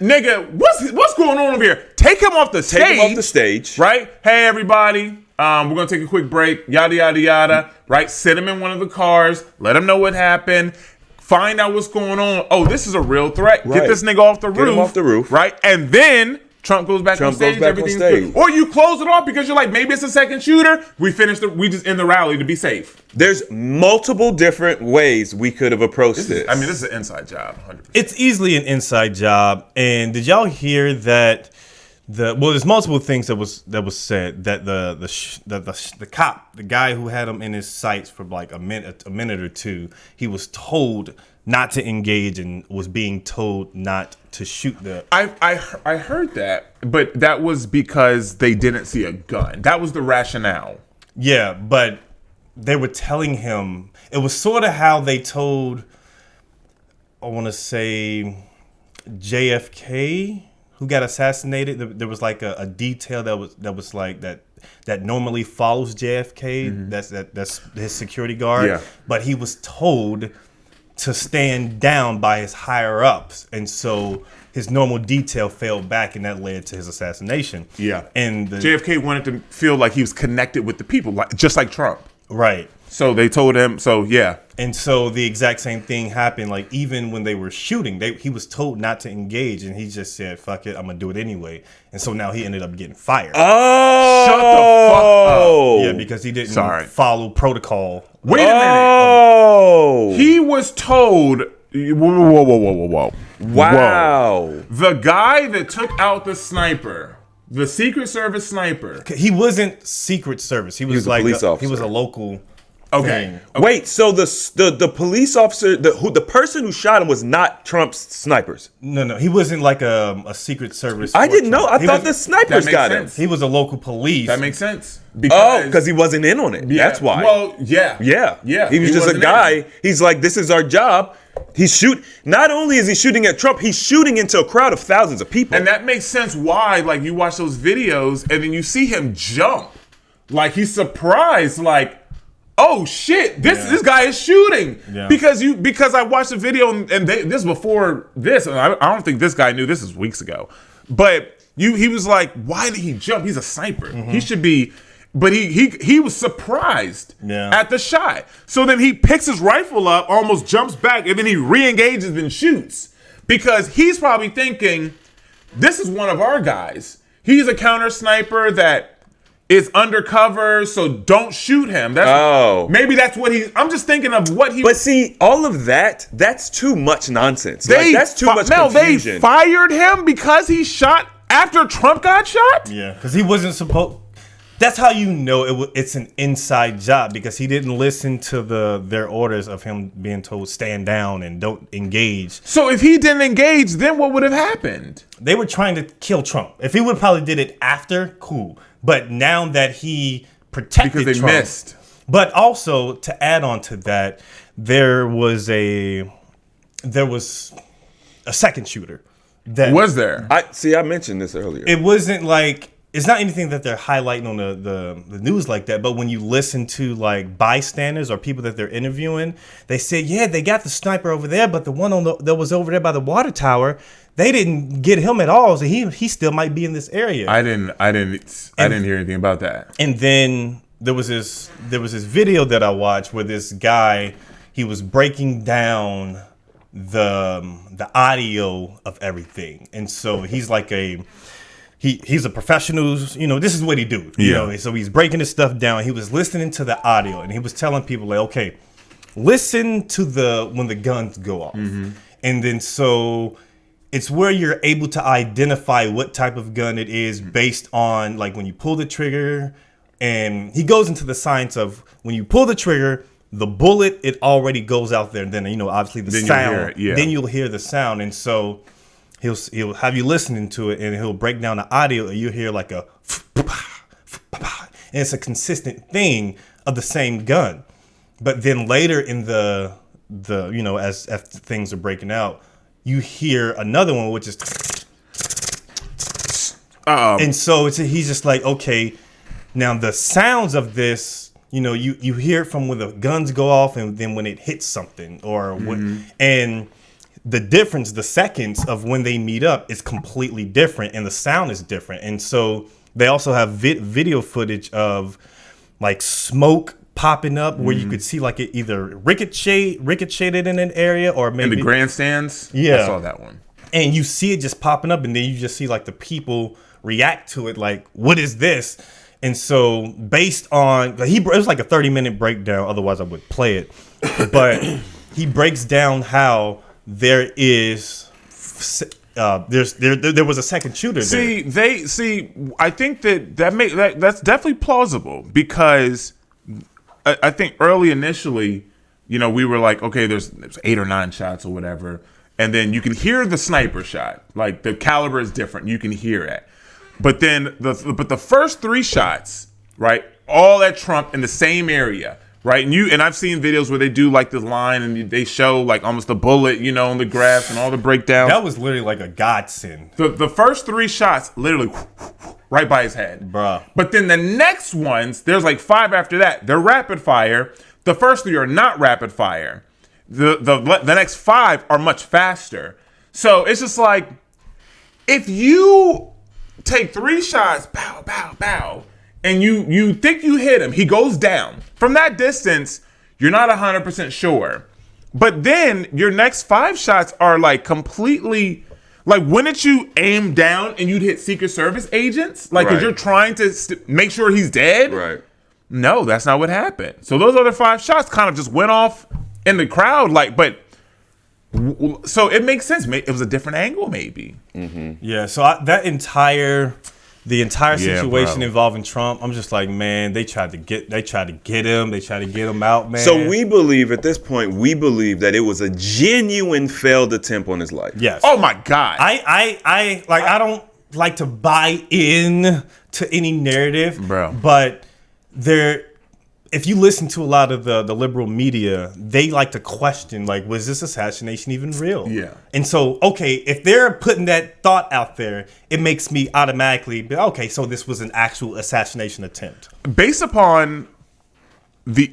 S1: nigga, what's going on over here? Take him off the stage.
S4: Take him off the stage.
S1: Right? Hey, everybody, we're going to take a quick break. Yada, yada, yada. Right? Sit him in one of the cars. Let him know what happened. Find out what's going on. Oh, this is a real threat.
S4: Right.
S1: Get this nigga off the roof.
S4: Get him off the roof.
S1: Right? And then Trump goes back on stage. Everything's good. Or you close it off because you're like, maybe it's a second shooter. We just end the rally to be safe.
S4: There's multiple different ways we could have approached this.
S1: I mean, this is an inside job, 100%.
S3: It's easily an inside job. And did y'all hear that there's multiple things that was said that the cop, the guy who had him in his sights for like a minute or two, he was told not to engage and was being told not to shoot the.
S1: I heard that, but that was because they didn't see a gun. That was the rationale.
S3: Yeah, but they were telling him, it was sort of how they told, I want to say, JFK, who got assassinated. There was like a detail that was like that normally follows JFK. That's his security guard.
S1: Yeah.
S3: But he was told to stand down by his higher ups, and so his normal detail fell back, and that led to his assassination.
S1: Yeah.
S3: And
S1: JFK wanted to feel like he was connected with the people, just like Trump.
S3: right.
S1: So they told him. So yeah.
S3: And so the exact same thing happened. Like even when they were shooting, he was told not to engage, and he just said, "Fuck it, I'm gonna do it anyway." And so now he ended up getting fired.
S4: Oh,
S1: Shut the fuck up.
S3: Yeah, because he didn't
S1: follow
S3: protocol.
S1: Wait a minute.
S4: Oh,
S1: He was told. Whoa.
S4: wow.
S1: Whoa. The guy that took out the sniper, the Secret Service sniper.
S3: He wasn't Secret Service. He was
S4: a
S3: like
S4: police officer.
S3: He was a local.
S1: Okay.
S3: thing.
S4: Wait, so the police officer, the person who shot him was not Trump's snipers.
S3: No, he wasn't like a Secret Service.
S4: I didn't know. I
S3: He
S4: thought
S3: was-
S4: the snipers
S1: That makes
S4: got
S1: sense.
S4: him.
S3: He was a local police.
S1: That makes sense.
S4: Oh, because he wasn't in on it.
S1: Yeah.
S4: That's why.
S1: Well, yeah.
S4: Yeah. He was just a
S1: wasn't
S4: guy.
S1: in.
S4: He's like, this is our job. Not only is he shooting at Trump, he's shooting into a crowd of thousands of people.
S1: And that makes sense why, like, you watch those videos and then you see him jump. Like, he's surprised, like, oh shit, this guy is shooting.
S3: Yeah.
S1: Because I watched the video and this before this, and I don't think this guy knew, this is weeks ago. But He was like, why did he jump? He's a sniper. He should be. But he was surprised at the shot. So then he picks his rifle up, almost jumps back, and then he re-engages and shoots. Because he's probably thinking, this is one of our guys. He's a counter sniper that is undercover, so don't shoot him. Maybe that's what I'm just thinking of what he...
S4: But see, all of that's too much nonsense. That's too much confusion.
S1: They fired him because he shot after Trump got shot?
S3: Yeah, because he wasn't supposed... That's how you know it's an inside job, because he didn't listen to their orders of him being told stand down and don't engage.
S1: So if he didn't engage, then what would have happened?
S3: They were trying to kill Trump. If he would probably did it after, cool. But now that he protected Trump,
S1: because they missed.
S3: But also to add on to that, there was a second shooter.
S1: Was there?
S4: I mentioned this earlier.
S3: It wasn't like. It's not anything that they're highlighting on the news like that, but when you listen to like bystanders or people that they're interviewing, they said, yeah, they got the sniper over there, but the one that was over there by the water tower, they didn't get him at all, so he still might be in this area.
S1: I didn't hear anything about that.
S3: And then there was this video that I watched where this guy, he was breaking down the audio of everything, and so he's like He's a professional, this is what he do. So he's breaking his stuff down. He was listening to the audio and he was telling people like, okay, listen to when the guns go off. Mm-hmm. And then so it's where you're able to identify what type of gun it is based on like when you pull the trigger, and he goes into the science of when you pull the trigger, the bullet, it already goes out there. And then, obviously the sound, then you'll hear the sound. And so He'll have you listening to it, and he'll break down the audio, and you'll hear like and it's a consistent thing of the same gun. But then later in the as things are breaking out, you hear another one, which is and so he's just like, okay, now the sounds of this, you hear it from when the guns go off and then when it hits something and the difference, the seconds of when they meet up is completely different, and the sound is different. And so they also have video footage of like smoke popping up where you could see like it either ricocheted in an area or maybe
S1: in the grandstands.
S3: Yeah,
S1: I saw that one.
S3: And you see it just popping up, and then you just see like the people react to it, like, what is this? And so based on it was like a 30-minute breakdown. Otherwise, I would play it, but he breaks down how there was a second shooter there.
S1: I think that's definitely plausible, because I think initially, we were like, okay, there's 8 or 9 shots or whatever, and then you can hear the sniper shot, like the caliber is different, you can hear it, but then the first 3 shots, right, all at Trump in the same area. Right, and I've seen videos where they do like the line and they show like almost a bullet, on the graphs and all the breakdowns.
S3: That was literally like a godsend.
S1: The first 3 shots, literally right by his head,
S3: bruh.
S1: But then the next ones, there's like 5 after that. They're rapid fire. The first 3 are not rapid fire. The next 5 are much faster. So it's just like, if you take 3 shots, pow, pow, pow, and you think you hit him, he goes down. From that distance, you're not 100% sure. But then your next 5 shots are like completely, like, wouldn't you aim down and you'd hit Secret Service agents? Like, because you're trying to make sure he's dead?
S4: Right.
S1: No, that's not what happened. So those other 5 shots kind of just went off in the crowd. So it makes sense. It was a different angle, maybe.
S3: Mm-hmm. Yeah, so the entire situation involving Trump, I'm just like, man, they tried to get him out, man.
S4: So we believe at this point, that it was a genuine failed attempt on his life.
S3: Yes.
S1: Oh my God.
S3: I don't like to buy in to any narrative,
S1: bro.
S3: But if you listen to a lot of the liberal media, they like to question, like, was this assassination even real?
S1: Yeah.
S3: And so, okay, if they're putting that thought out there, it makes me automatically be, okay, so this was an actual assassination attempt.
S1: Based upon the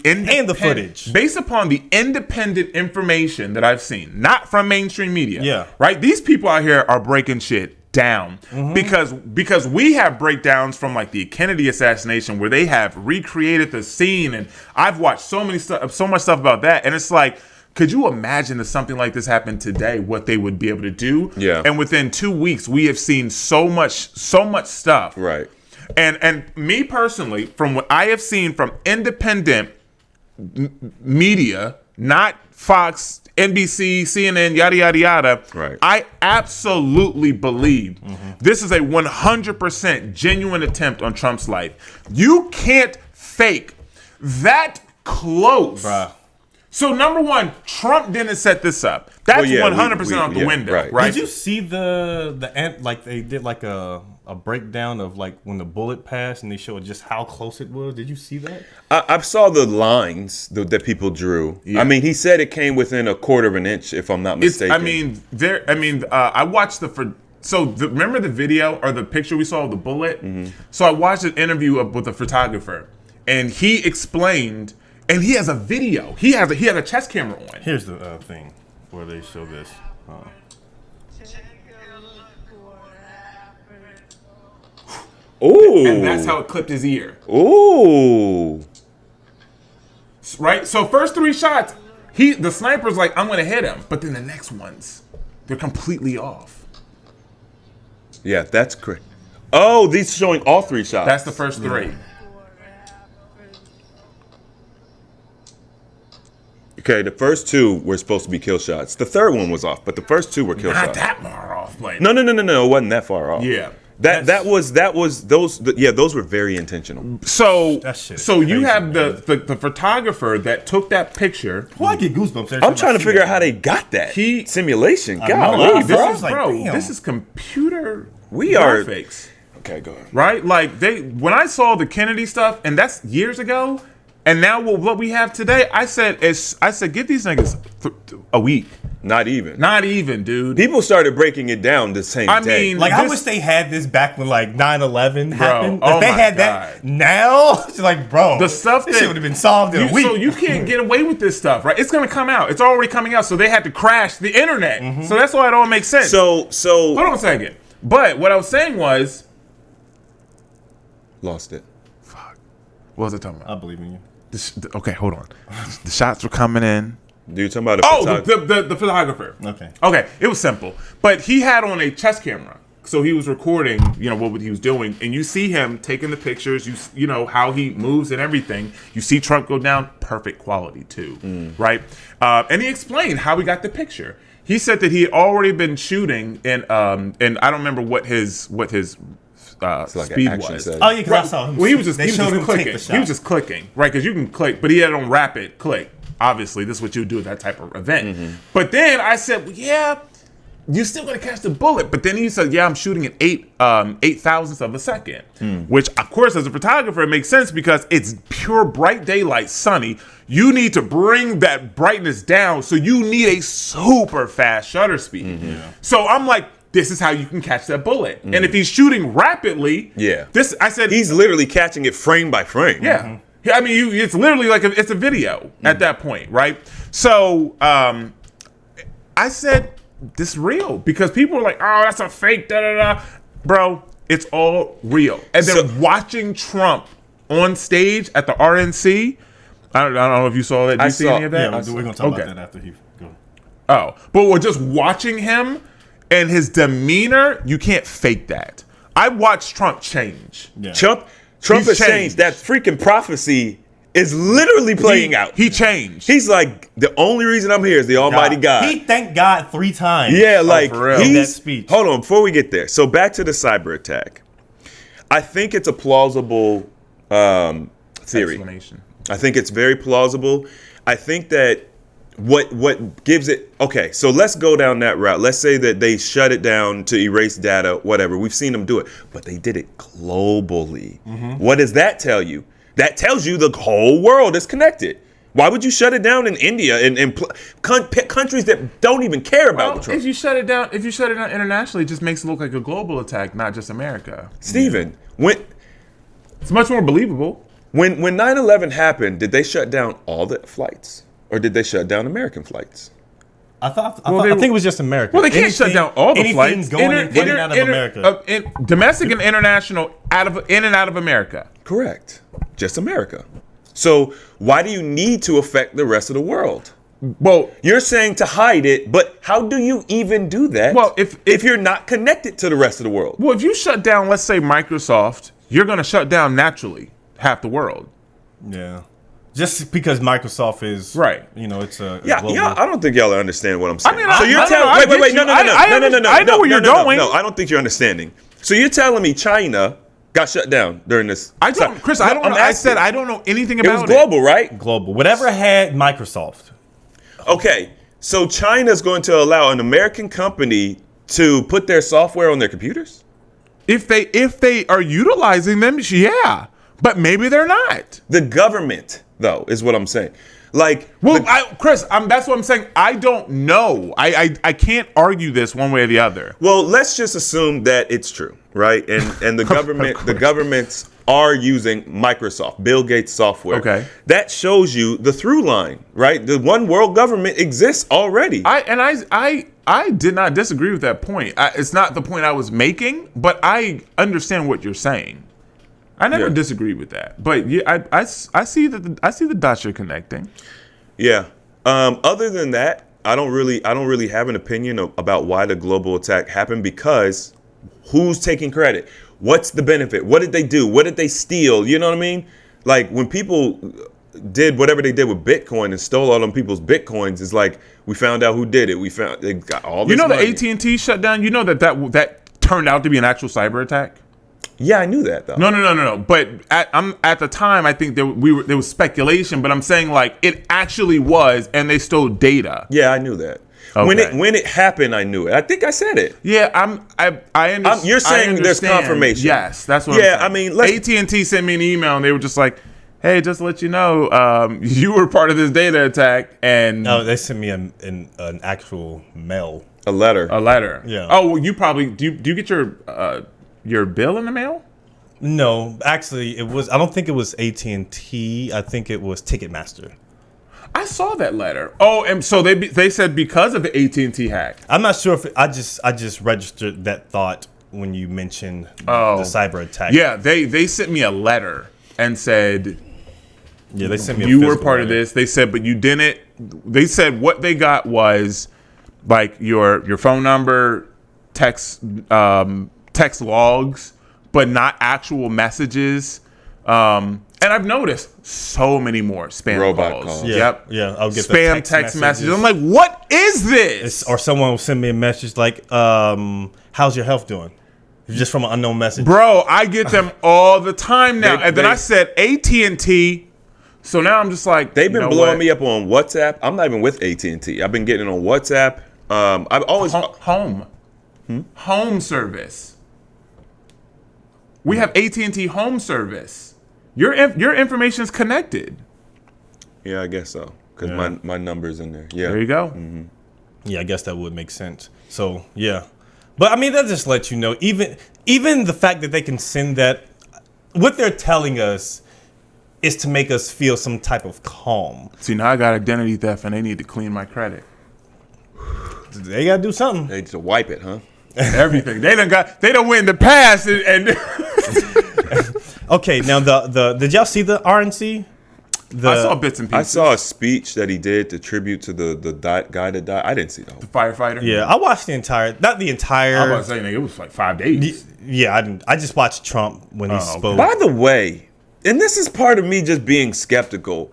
S3: footage.
S1: Based upon the independent information that I've seen, not from mainstream media.
S3: Yeah.
S1: Right? These people out here are breaking shit down because we have breakdowns from like the Kennedy assassination where they have recreated the scene, and I've watched so much stuff about that, and it's like, could you imagine if something like this happened today, what they would be able to do?
S4: Yeah.
S1: And within 2 weeks, we have seen so much stuff.
S4: Right.
S1: And me personally, from what I have seen from independent media, not Fox, NBC, CNN, yada, yada, yada.
S4: Right.
S1: I absolutely believe this is a 100% genuine attempt on Trump's life. You can't fake that close.
S3: Bruh.
S1: So, number one, Trump didn't set this up. That's 100% out the window, right?
S3: Did you see the end? Like they did like a breakdown of like when the bullet passed, and they showed just how close it was. Did you see that?
S4: I saw the lines that people drew.
S1: Yeah.
S4: I mean, he said it came within a quarter of an inch, if I'm not mistaken.
S1: I watched remember the video or the picture we saw of the bullet? So I watched an interview with a photographer, and he explained, and he has a video. He had a chest camera on.
S3: Here's the thing where they show this.
S4: Ooh.
S1: And that's how it clipped his ear.
S4: Ooh.
S1: Right? So first 3 shots, the sniper's like, I'm gonna hit him. But then the next ones, they're completely off.
S4: Yeah, that's correct. Oh, these showing all 3 shots.
S1: That's the first 3.
S4: Okay, the first 2 were supposed to be kill shots. The third one was off, but the first 2 were kill
S1: Not
S4: shots.
S1: that far off. Like,
S4: No, it wasn't that far off.
S1: Yeah.
S4: Those were very intentional.
S1: So
S3: That shit is
S1: you
S3: crazy,
S1: have
S3: man.
S1: the photographer that took that picture.
S3: Well, I get goosebumps. every
S4: I'm
S3: time
S4: trying
S3: I
S4: to
S3: see
S4: figure
S3: that.
S4: out how they got that simulation.
S3: know.
S4: Golly,
S3: This
S4: bro.
S3: is like, damn.
S1: This is computer
S4: We are-
S1: graphics.
S4: Okay, go ahead.
S1: Right? Like when I saw the Kennedy stuff, and that's years ago, and now what we have today, I said give these niggas a week.
S4: Not even.
S1: Not even, dude.
S4: People started breaking it down the same
S1: I
S4: day.
S1: mean,
S3: Like, I
S1: this-
S3: wish they had this back when, like, 9/11 happened.
S1: oh
S3: If they
S1: my
S3: had
S1: God.
S3: that now, it's like, bro,
S1: the stuff
S3: this
S1: that
S3: shit would have been solved in a week.
S1: So you can't get away with this stuff, right? It's gonna come out. It's already coming out. So they had to crash the internet. So that's why it all makes sense.
S4: so
S1: hold on a second. But what I was saying was,
S4: lost it.
S1: what was I talking about?
S3: I believe in you.
S1: Okay, hold on. The shots were coming in.
S4: Do you talking about
S1: The photographer.
S3: Okay.
S1: Okay, it was simple. But he had on a chest camera. So he was recording, what he was doing, and you see him taking the pictures, you know how he moves and everything. You see Trump go down, perfect quality too, right? And he explained how he got the picture. He said that he had already been shooting, and I don't remember what his
S4: like an
S1: speed
S4: action
S1: was.
S4: set.
S3: Oh, yeah, because I saw him.
S1: Well, he was just
S3: clicking.
S1: clicking. He was just clicking, right? Because you can click, but he had it on rapid click. Obviously, this is what you would do at that type of event. But then I said, well, yeah, you're still gonna catch the bullet. But then he said, yeah, I'm shooting at 8 thousandths of a second, which of course, as a photographer, it makes sense because it's pure bright daylight, sunny. You need to bring that brightness down, so you need a super fast shutter speed. So I'm like, this is how you can catch that bullet. And if he's shooting rapidly, I said
S4: he's literally catching it frame by frame.
S1: Yeah. I mean, it's literally like it's a video at that point, right? So I said, this real, because people are like, oh, that's a fake, da-da-da. Bro, it's all real. And then watching Trump on stage at the RNC, I don't know if you saw that. Did you see any of that?
S3: Yeah, we're going to talk about that after he goes.
S1: Oh, but we're just watching him and his demeanor, you can't fake that. I watched Trump change.
S3: Yeah.
S4: Trump
S1: He's
S4: has
S1: changed.
S4: changed. That freaking prophecy is literally playing out.
S1: He changed.
S4: He's like, the only reason I'm here is the Almighty God.
S3: He thanked God 3 times.
S4: Yeah, like
S1: for real.
S3: In that speech.
S4: Hold on, before we get there. So back to the cyber attack. I think it's a plausible theory.
S1: Explanation.
S4: I think it's very plausible. I think that what gives it, okay, so let's go down that route. Let's say that they shut it down to erase data, whatever. We've seen them do it, but they did it globally. What does that tell you? That tells you the whole world is connected. Why would you shut it down in India and countries that don't even care about
S1: Well,
S4: Trump?
S1: if you shut it down internationally, it just makes it look like a global attack, not just America.
S4: Steven,
S1: It's much more believable.
S4: when 9/11 happened, did they shut down all the flights? Or did they shut down American flights?
S3: I
S1: they-
S3: think it was just America.
S1: Well, they can't shut down all the flights.
S3: Going in and out of America.
S1: Domestic and international, in and out of America.
S4: Correct. Just America. So why do you need to affect the rest of the world?
S1: Well,
S4: You're saying to hide it, but how do you even do that?
S1: Well, if
S4: you're not connected to the rest of the world.
S1: well, if you shut down, let's say Microsoft, you're going to shut down naturally half the world.
S3: Yeah. Just because Microsoft is
S1: Right.
S3: it's a
S4: Yeah,
S3: global.
S4: I don't think y'all understand what I'm saying.
S1: mean,
S4: so
S1: I
S4: you're
S1: don't
S4: telling
S1: know, I
S4: wait,
S1: get
S4: wait,
S1: you.
S4: no,
S1: I know where you're going.
S4: No, I don't think you're understanding. So you're telling me China got shut down during this?
S1: I don't, Chris. I don't know. I said I don't know anything
S4: It
S1: about
S4: was global, right?
S3: global. Whatever had Microsoft.
S4: Okay, so China's going to allow an American company to put their software on their computers?
S1: If they are utilizing them, yeah, but maybe they're not.
S4: The government, though, is what I'm saying. Like,
S1: Well, Chris, that's what I'm saying. I don't know. I can't argue this one way or the other.
S4: well, let's just assume that it's true, right? And the governments are using Microsoft, Bill Gates software.
S1: Okay.
S4: That shows you the through line, right? The one world government exists already.
S1: I did not disagree with that point. It's not the point I was making, but I understand what you're saying. I never
S4: Yeah.
S1: disagreed with that, but yeah, I see that I see the dots you're connecting.
S4: Yeah. Other than that, I don't really have an opinion about why the global attack happened, because who's taking credit? What's the benefit? What did they do? What did they steal? You know what I mean? Like, when people did whatever they did with Bitcoin and stole all them people's Bitcoins, it's like, we found out who did it. They got all this
S1: You know the
S4: money.
S1: AT&T shutdown. You know that turned out to be an actual cyber attack.
S4: Yeah, I knew that though.
S1: No. But at the time, I think there was speculation, but I'm saying like it actually was, and they stole data.
S4: Yeah, I knew that.
S1: Okay.
S4: When it happened, I knew it. I think I said it.
S1: Yeah, I understand.
S4: You're saying there's confirmation.
S1: Yes, that's what.
S4: Yeah,
S1: I'm saying.
S4: I mean,
S1: AT&T sent me an email, and they were just like, "Hey, just to let you know, you were part of this data attack," and
S3: No, they sent me an actual mail.
S4: a letter.
S1: a letter.
S3: Yeah.
S1: Oh, well, you probably do. You get your bill in the mail?
S3: No, actually, it was. I don't think it was AT&T. I think it was Ticketmaster.
S1: I saw that letter. Oh, and so they said because of the AT&T hack.
S3: I'm not sure if I just registered that thought when you mentioned the cyber attack.
S1: Yeah, they sent me a letter and said
S3: Yeah, they sent me.
S1: you
S3: a
S1: were
S3: physical
S1: part of
S3: letter.
S1: this. They said, but you didn't. They said what they got was like your phone number, text logs, but not actual messages. And I've noticed so many more spam
S4: Robot
S1: calls.
S4: calls.
S3: Yeah,
S1: Yep.
S3: yeah. I'll get the
S1: Spam text messages. I'm like, what is this?
S3: Or someone will send me a message like, "How's your health doing?" Just from an unknown message.
S1: Bro, I get them all the time now. And then
S4: they-
S1: I said AT&T. So now I'm just like,
S4: They've been
S1: you know
S4: blowing
S1: what?
S4: me up on WhatsApp. I'm not even with AT&T. I've been getting it on WhatsApp. I've always
S1: Home service. We have AT&T home service. Your information is connected.
S4: Yeah, I guess so, because
S3: Yeah.
S4: my number's in there. Yeah.
S1: There you go.
S3: Yeah, I guess that would make sense. So yeah, but I mean that just lets you know. Even the fact that they can send that, what they're telling us is to make us feel some type of calm.
S1: See, now I got identity theft, and they need to clean my credit.
S3: They gotta do something.
S4: They just wipe it, huh?
S1: Everything they done win the past and
S3: Okay, now the did y'all see the RNC?
S1: I saw bits and
S4: I
S1: pieces.
S4: saw a speech that he did to tribute to the guy that died. I didn't see the whole.
S1: Firefighter.
S3: Yeah, I watched not the entire.
S1: I was saying it was like 5 days.
S3: Yeah, I didn't. I just watched Trump when he
S1: okay.
S3: spoke.
S4: By the way, and this is part of me just being skeptical.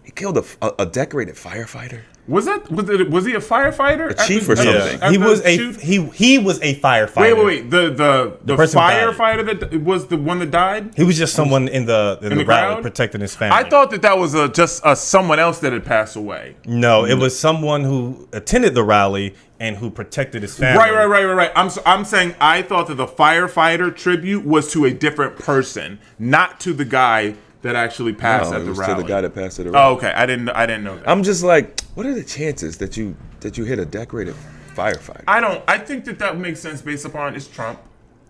S4: He killed a decorated firefighter.
S1: Was he a firefighter?
S4: A chief or something.
S3: Yeah, he was he was a firefighter.
S1: Wait. The
S3: person
S1: firefighter that was the one that died.
S3: He was just someone in the rally
S1: crowd?
S3: protecting his family.
S1: I thought that was just someone else that had passed away.
S3: No, it was someone who attended the rally and who protected his family.
S1: Right. I'm saying I thought that the firefighter tribute was to a different person, not to the guy that actually passed
S4: No,
S1: at
S4: it
S1: the
S4: was
S1: rally.
S4: to the guy that passed it
S1: Oh,
S4: around.
S1: okay. I didn't know that.
S4: I'm just like, what are the chances that you hit a decorated firefighter?
S1: I think that makes sense based upon it's Trump.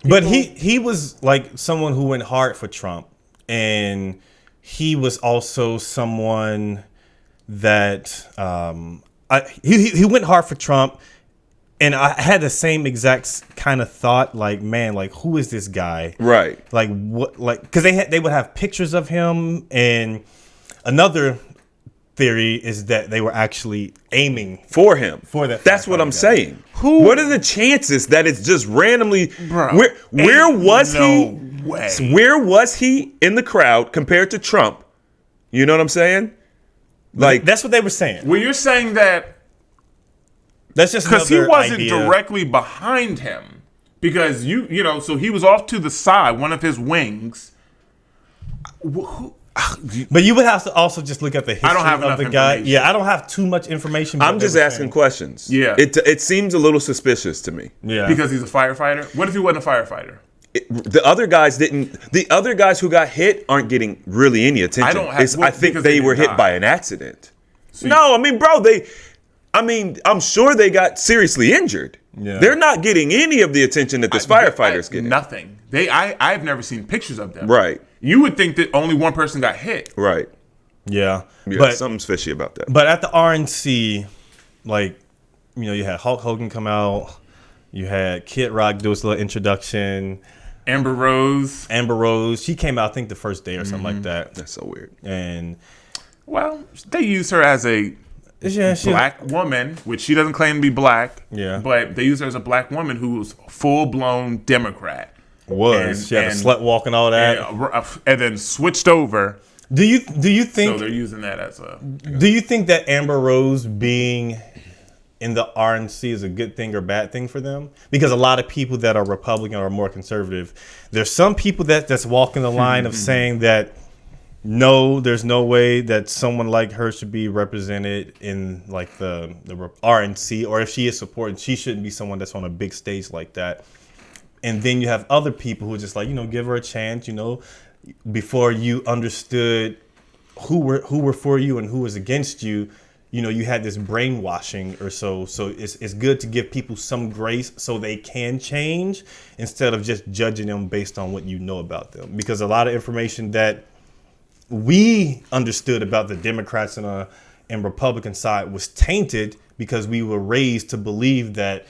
S3: But he was like someone who went hard for Trump, and he was also someone that he went hard for Trump. And I had the same exact kind of thought, like, man, like, who is this guy?
S4: Right.
S3: Like, what, like, because they would have pictures of him. And another theory is that they were actually aiming
S4: for him.
S3: For that.
S4: That's what I'm
S3: guy.
S4: saying.
S1: Who?
S4: What are the chances that it's just randomly?
S1: Bro,
S4: where was
S1: no
S4: he?
S1: way.
S4: Where was he in the crowd compared to Trump? You know what I'm saying? Like,
S3: that's what they were saying.
S1: Well, you're saying that
S3: That's just
S1: because he
S3: another
S1: wasn't
S3: idea.
S1: directly behind him, because you know, so he was off to the side, one of his wings.
S3: But you would have to also just look at the history
S1: I don't have
S3: of
S1: enough
S3: the guy.
S1: information.
S3: Yeah, I don't have too much information.
S4: I'm just asking questions.
S1: Yeah.
S4: It seems a little suspicious to me.
S3: Yeah,
S1: Because he's a firefighter. What if he wasn't a firefighter?
S4: The other guys didn't. The other guys who got hit aren't getting really any attention.
S1: I don't have-
S4: I think
S1: because
S4: they
S1: they
S4: were
S1: didn't
S4: hit
S1: die.
S4: by an accident. No, I mean, bro, I'm sure they got seriously injured.
S3: Yeah.
S4: They're not getting any of the attention that this firefighter's getting.
S1: Nothing. I've never seen pictures of them.
S4: Right.
S1: You would think that only one person got hit.
S4: Right.
S3: yeah.
S4: Yeah,
S3: But
S4: something's fishy about that.
S3: But at the RNC, like, you know, you had Hulk Hogan come out, you had Kid Rock do his little introduction,
S1: Amber Rose.
S3: she came out I think the first day or something like that,
S4: That's so weird.
S3: and
S1: Well, they use her as a
S3: yeah,
S1: black woman, which she doesn't claim to be black.
S3: Yeah.
S1: But they use her as a black woman who's full-blown Democrat.
S3: she had a slut walk and all that.
S1: And then switched over.
S3: Do you
S1: So
S3: think
S1: they're using that as a...
S3: do you think that Amber Rose being in the RNC is a good thing or bad thing for them? Because a lot of people that are Republican or more conservative, there's some people that's walking the line of saying that no, there's no way that someone like her should be represented in like the RNC, or if she is supported, she shouldn't be someone that's on a big stage like that. And then you have other people who are just like, you know, give her a chance, you know, before you understood who were for you and who was against you. You know, you had this brainwashing or so. So it's good to give people some grace so they can change instead of just judging them based on what you know about them. Because a lot of information that we understood about the Democrats and Republican side was tainted because we were raised to believe that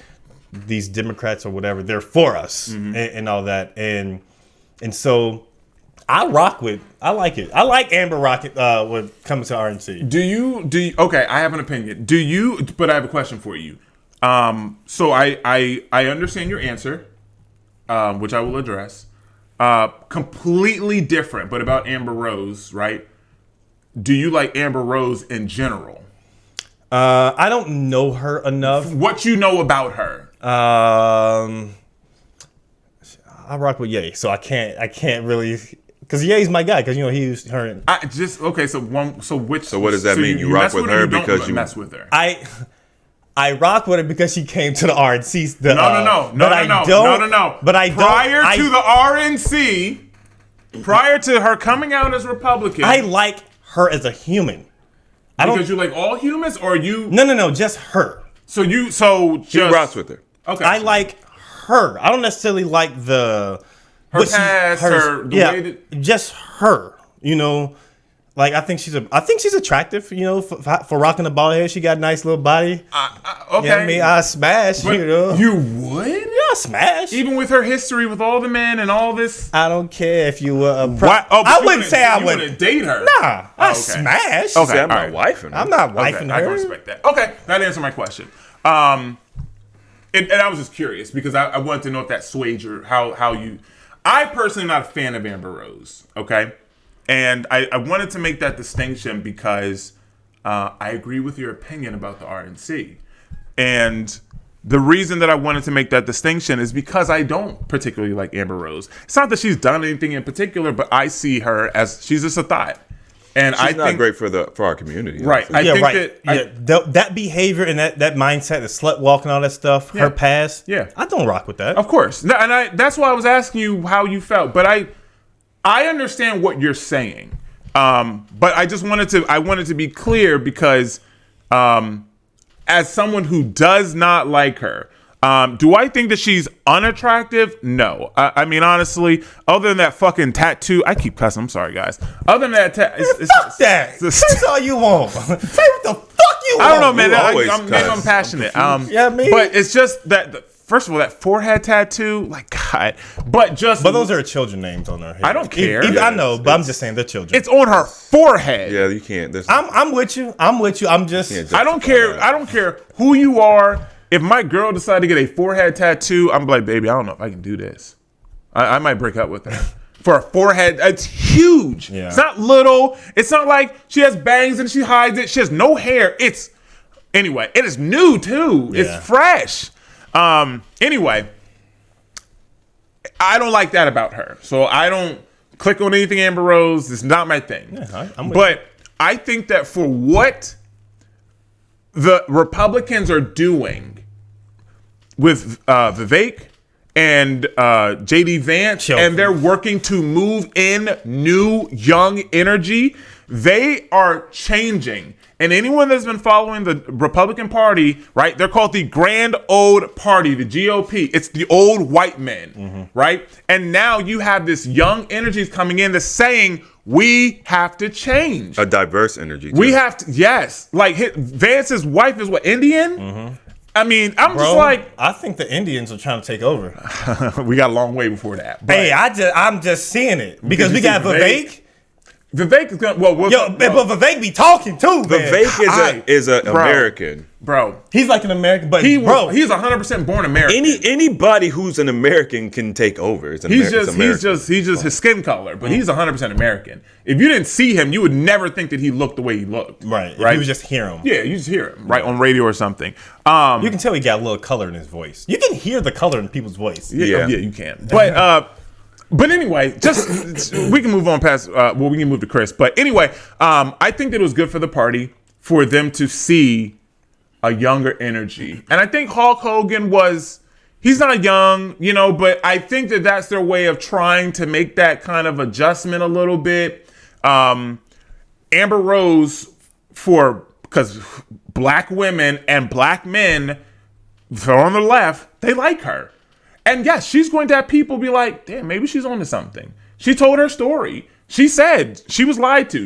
S3: these Democrats or whatever, they're for us and all that. And so I like it. I like Amber Rocket when it comes to RNC.
S1: Do you okay, I have an opinion. But I have a question for you. So I understand your answer, which I will address. Completely different, but about Amber Rose, right? Do you like Amber Rose in general?
S3: I don't know her enough.
S1: What you know about her?
S3: I rock with Ye, so I can't really, because Ye's my guy, because you know he used her.
S1: So which?
S4: So what does that mean? You rock
S1: mess
S4: with
S1: her
S4: her
S1: or you don't
S4: because you
S1: mess with her?
S3: I rock with her because she came to the RNC.
S1: No.
S3: But I don't.
S1: Prior to the RNC, prior to her coming out as Republican,
S3: I like her as a human.
S1: because you like all humans, or you?
S3: No, just her.
S1: He
S4: rocks with her.
S1: Okay,
S3: I like her. I don't necessarily like the
S1: her past,
S3: just her. You know, like I think she's attractive. You know, for rocking the bald head, she got a nice little body.
S1: Okay,
S3: You know what I mean, I smash.
S1: But
S3: you know,
S1: you would?
S3: I smash.
S1: Even with her history with all the men and all this.
S3: I don't care if you were a
S1: I
S3: wouldn't say I would.
S1: wouldn't date her.
S3: Nah, I smash.
S1: Okay.
S4: See, I'm
S1: all
S4: not
S1: right.
S4: wifing her.
S3: I'm not
S1: Okay,
S3: wifing
S1: I can
S3: her.
S1: respect that. Okay, that answered my question. And I was just curious because I wanted to know if that swayed your how you. I personally am not a fan of Amber Rose. Okay, and I wanted to make that distinction because I agree with your opinion about the RNC, and the reason that I wanted to make that distinction is because I don't particularly like Amber Rose. It's not that she's done anything in particular, but I see her as she's just a thought. And
S4: She's not great for our community.
S1: Right.
S4: honestly.
S3: That behavior and that mindset, the slut walk and all that stuff, her past.
S1: Yeah.
S3: I don't rock with that.
S1: Of course. And that's why I was asking you how you felt. But I understand what you're saying. But I just wanted to be clear because as someone who does not like her, do I think that she's unattractive? No. I mean, honestly, other than that fucking tattoo, I keep cussing. I'm sorry, guys. Other than that,
S3: Fuck that. That's all you want. Say what the fuck you
S1: I don't know,
S3: want?
S1: man.
S4: You always
S1: Maybe I'm
S4: cuss.
S1: passionate.
S3: Yeah, maybe.
S1: But it's just that. First of all, that forehead tattoo, like God. But
S3: those are children names on their head.
S1: I don't care.
S3: I know, but I'm just saying they're children.
S1: It's on her forehead.
S4: Yeah, you can't. There's,
S3: I'm with you. I'm just.
S4: Can't
S1: I don't care. I don't care who you are. If my girl decided to get a forehead tattoo, I'm like, baby, I don't know if I can do this. I might break up with her. For a forehead, it's huge.
S3: Yeah.
S1: It's not little. It's not like she has bangs and she hides it. She has no hair. Anyway, it is new too.
S3: Yeah.
S1: It's fresh. Anyway, I don't like that about her. So I don't click on anything Amber Rose. It's not my thing.
S3: Yeah, I'm with
S1: But I think that for what the Republicans are doing with Vivek and JD Vance,
S3: Children.
S1: and they're working to move in new, young energy, they are changing. And anyone that's been following the Republican Party, right, they're called the Grand Old Party, the GOP. It's the old white men, right? And now you have this young energies coming in that's saying, we have to change.
S4: a diverse energy. Too.
S1: We have to, yes. Like Vance's wife is what, Indian? I mean, I'm
S3: Bro,
S1: just like,
S3: I think the Indians are trying to take over.
S1: we got a long way before that. But
S3: Hey, I'm just seeing it because
S1: you
S3: we
S1: see
S3: got
S1: Vivek?
S3: Vivek.
S1: Vivek is gonna. Well,
S3: But Vivek be talking too, man.
S4: Vivek is a
S1: Bro.
S4: American.
S1: bro.
S3: He's like an American, but
S1: He's
S3: bro,
S1: 100% born American.
S4: Anybody who's an American can take over. It's
S1: He's
S4: American.
S1: just his skin color, but he's 100% American. If you didn't see him, you would never think that he looked the way he looked.
S3: right. If
S1: Right.
S3: you would just hear him.
S1: Yeah, you just hear him right on radio or something.
S3: You can tell he got a little color in his voice. You can hear the color in people's voice.
S1: Yeah, you can. But anyway, just we can move on past. We can move to Chris. But anyway, I think that it was good for the party for them to see a younger energy, and I think Hulk Hogan he's not young, but I think that that's their way of trying to make that kind of adjustment a little bit. Amber Rose, because black women and black men on the left, they like her. And yes, she's going to have people be like, damn, maybe she's onto something. She told her story. She said she was lied to.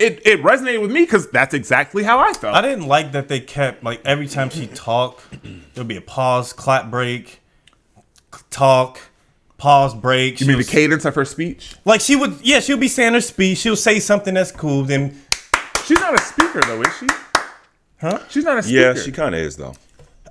S1: It resonated with me because that's exactly how I felt.
S3: I didn't like that they kept, like, every time she talked, there'd be a pause, clap break, talk, pause, break.
S1: You mean the cadence of her speech?
S3: Like, she would be saying her speech. She'll say something that's cool. Then,
S1: She's not a speaker, though, is she?
S3: huh?
S1: She's not a speaker.
S4: Yeah, she kind of is though.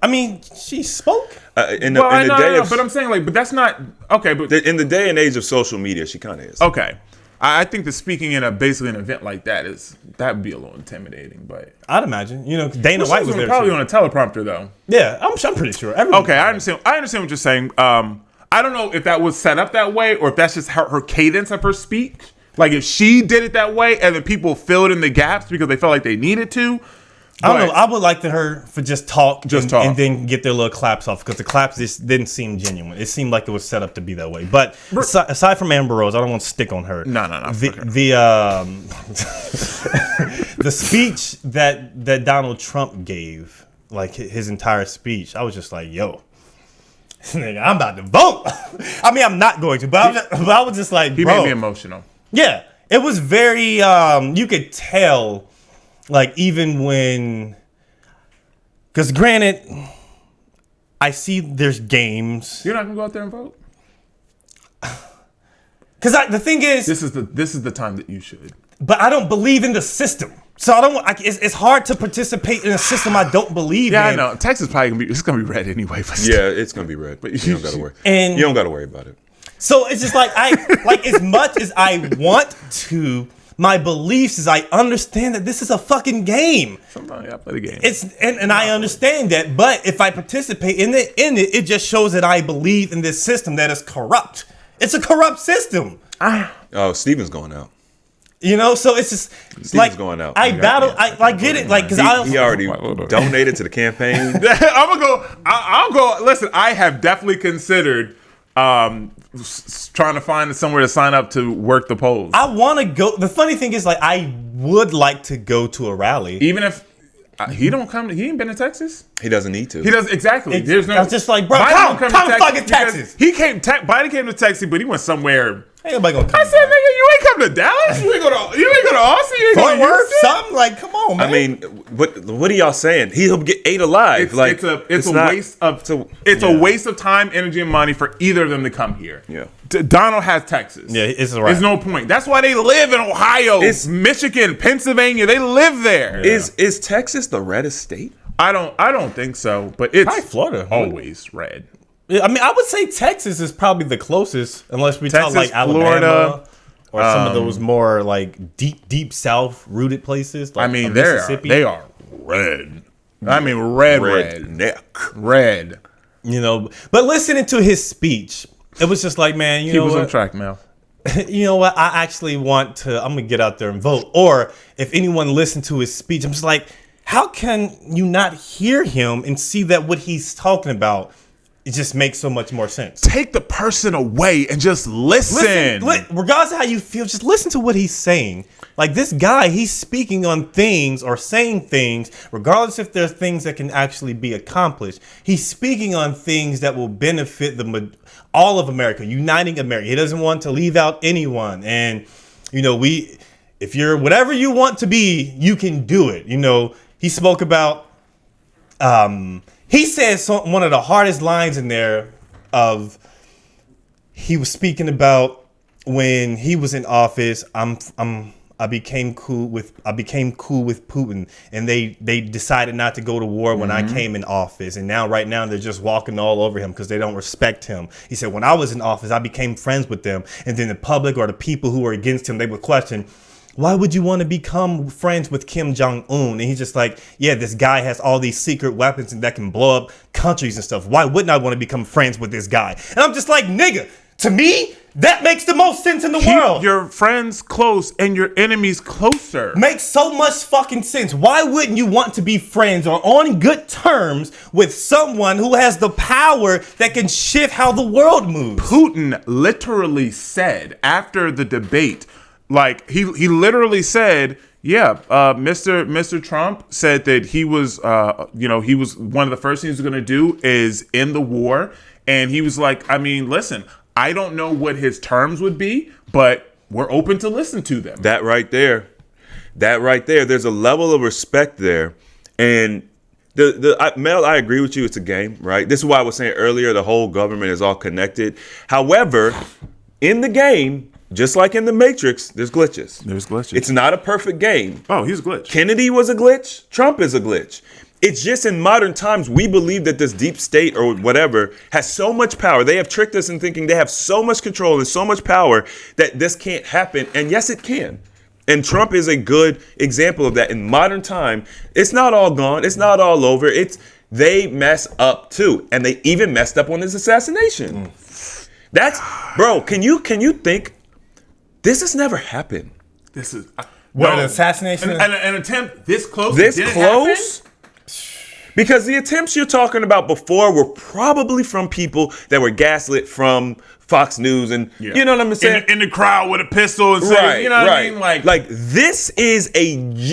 S3: I mean, she spoke.
S4: In the day of,
S1: but I'm saying, like, but that's not okay. But
S4: in the day and age of social media, she kind of is.
S1: okay, I think that speaking in basically an event like that would be a little intimidating. But
S3: I'd imagine. Dana White was there
S1: probably
S3: too.
S1: on a teleprompter, though.
S3: Yeah, I'm pretty sure. Everyone
S1: Okay, I understand what you're saying. I don't know if that was set up that way or if that's just her cadence of her speech. Like if she did it that way and then people filled in the gaps because they felt like they needed to.
S3: I don't know. I would like her for just talk,
S1: talk.
S3: and then get their little claps off because the claps just didn't seem genuine. It seemed like it was set up to be that way. But aside from Amber Rose, I don't want to stick on her.
S1: No.
S3: The speech that Donald Trump gave, like his entire speech, I was just like, yo. Nigga, I'm about to vote. I mean, I'm not going to, but I was just like,
S1: He
S3: bro.
S1: made me emotional.
S3: Yeah, it was very. You could tell, like even when, because granted, I see there's games.
S1: You're not gonna go out there and vote.
S3: Because the thing is,
S1: This is the time that you should.
S3: but I don't believe in the system, so I don't. It's hard to participate in a system I don't believe
S1: Yeah,
S3: in.
S1: I know. Texas probably gonna be red anyway. But
S4: Yeah, it's gonna be red. But you don't gotta worry.
S3: And-
S4: you don't gotta worry about it.
S3: So it's just like like as much as I want to, my beliefs is I understand that this is a fucking game.
S1: sometimes I play the game.
S3: And I understand that, but if I participate in it, it just shows that I believe in this system that is corrupt. It's a corrupt system.
S4: Oh, Steven's going out.
S3: So it's just
S4: Steven's going out.
S3: I battle. I get it. Like because
S4: He already donated to the campaign.
S1: I'm gonna go. I'll go. Listen, I have definitely considered trying to find somewhere to sign up to work the polls.
S3: I want to go. The funny thing is, like, I would like to go to a rally.
S1: Even if he don't come, he ain't been to Texas.
S4: He doesn't need to.
S1: He does exactly.
S3: I was just like, bro,
S1: Biden
S3: come
S1: don't
S3: fucking
S1: because
S3: Texas.
S1: He came. Biden came to Texas, but he went somewhere
S3: Ain't nobody gonna come.
S1: I said, nigga, you ain't come to Dallas. You ain't go to Austin. You ain't
S3: Fort
S1: go to
S3: Worth,
S1: Houston?
S3: something like, come on, man.
S4: I mean, what are y'all saying? He'll get ate alive.
S1: It's a waste of time, energy, and money for either of them to come here.
S4: Yeah.
S1: Donald has Texas.
S3: Yeah, it's right.
S1: There's no point. That's why they live in Ohio, Michigan, Pennsylvania. They live there.
S3: Yeah.
S4: Is Texas the reddest state?
S1: I don't think so, but it's
S3: Probably Florida.
S1: always red.
S3: I mean, I would say Texas is probably the closest, unless we talk
S1: Texas,
S3: like Alabama
S1: Florida,
S3: or some of those more like deep South rooted places. Like
S1: I mean,
S3: Mississippi.
S1: they are red. I mean, red.
S4: Neck.
S1: Red.
S3: You know, but listening to his speech, it was just like, man, you
S1: Keep
S3: know
S1: us
S3: what?
S1: on track, Mel.
S3: You know what? I actually want to. I'm gonna get out there and vote. Or if anyone listened to his speech, I'm just like, how can you not hear him and see that what he's talking about? It just makes so much more sense.
S1: Take the person away and just listen.
S3: Regardless of how you feel, just listen to what he's saying. Like this guy, he's speaking on things or saying things, regardless if there's things that can actually be accomplished. He's speaking on things that will benefit all of America, uniting America. He doesn't want to leave out anyone. And, you know, if you're whatever you want to be, you can do it. You know, he spoke about, he said one of the hardest lines in there he was speaking about when he was in office. I became cool with Putin, and they decided not to go to war when I came in office. And right now they're just walking all over him because they don't respect him. He said, when I was in office, I became friends with them. And then the public or the people who were against him, they would question, why would you want to become friends with Kim Jong-un? And he's just like, yeah, this guy has all these secret weapons and that can blow up countries and stuff. Why wouldn't I want to become friends with this guy? And I'm just like, nigga, to me, that makes the most sense in the world.
S1: Keep your friends close and your enemies closer.
S3: Makes so much fucking sense. Why wouldn't you want to be friends or on good terms with someone who has the power that can shift how the world moves?
S1: Putin literally said after the debate, like he literally said, yeah, Mr. Trump said that he was he was one of the first things he's going to do is end the war. And he was like, I mean, listen, I don't know what his terms would be, but we're open to listen to them.
S4: That right there, there's a level of respect there. And Mel, I agree with you. It's a game, right? This is why I was saying earlier, the whole government is all connected. However, in the game, just like in the Matrix, there's glitches. It's not a perfect game.
S1: Oh, he's a glitch.
S4: Kennedy was a glitch. Trump is a glitch. It's just in modern times, we believe that this deep state or whatever has so much power. They have tricked us in thinking they have so much control and so much power that this can't happen. And yes, it can. And Trump is a good example of that. In modern time, it's not all gone. It's not all over. They mess up too. And they even messed up on his assassination. Bro, can you think this has never happened?
S1: This is
S3: An assassination?
S1: An attempt this close.
S4: This
S1: didn't
S4: close?
S1: happen?
S4: Because the attempts you're talking about before were probably from people that were gaslit from Fox News and you know what I'm saying?
S1: In the crowd with a pistol and saying, you know what I mean? Like
S4: this is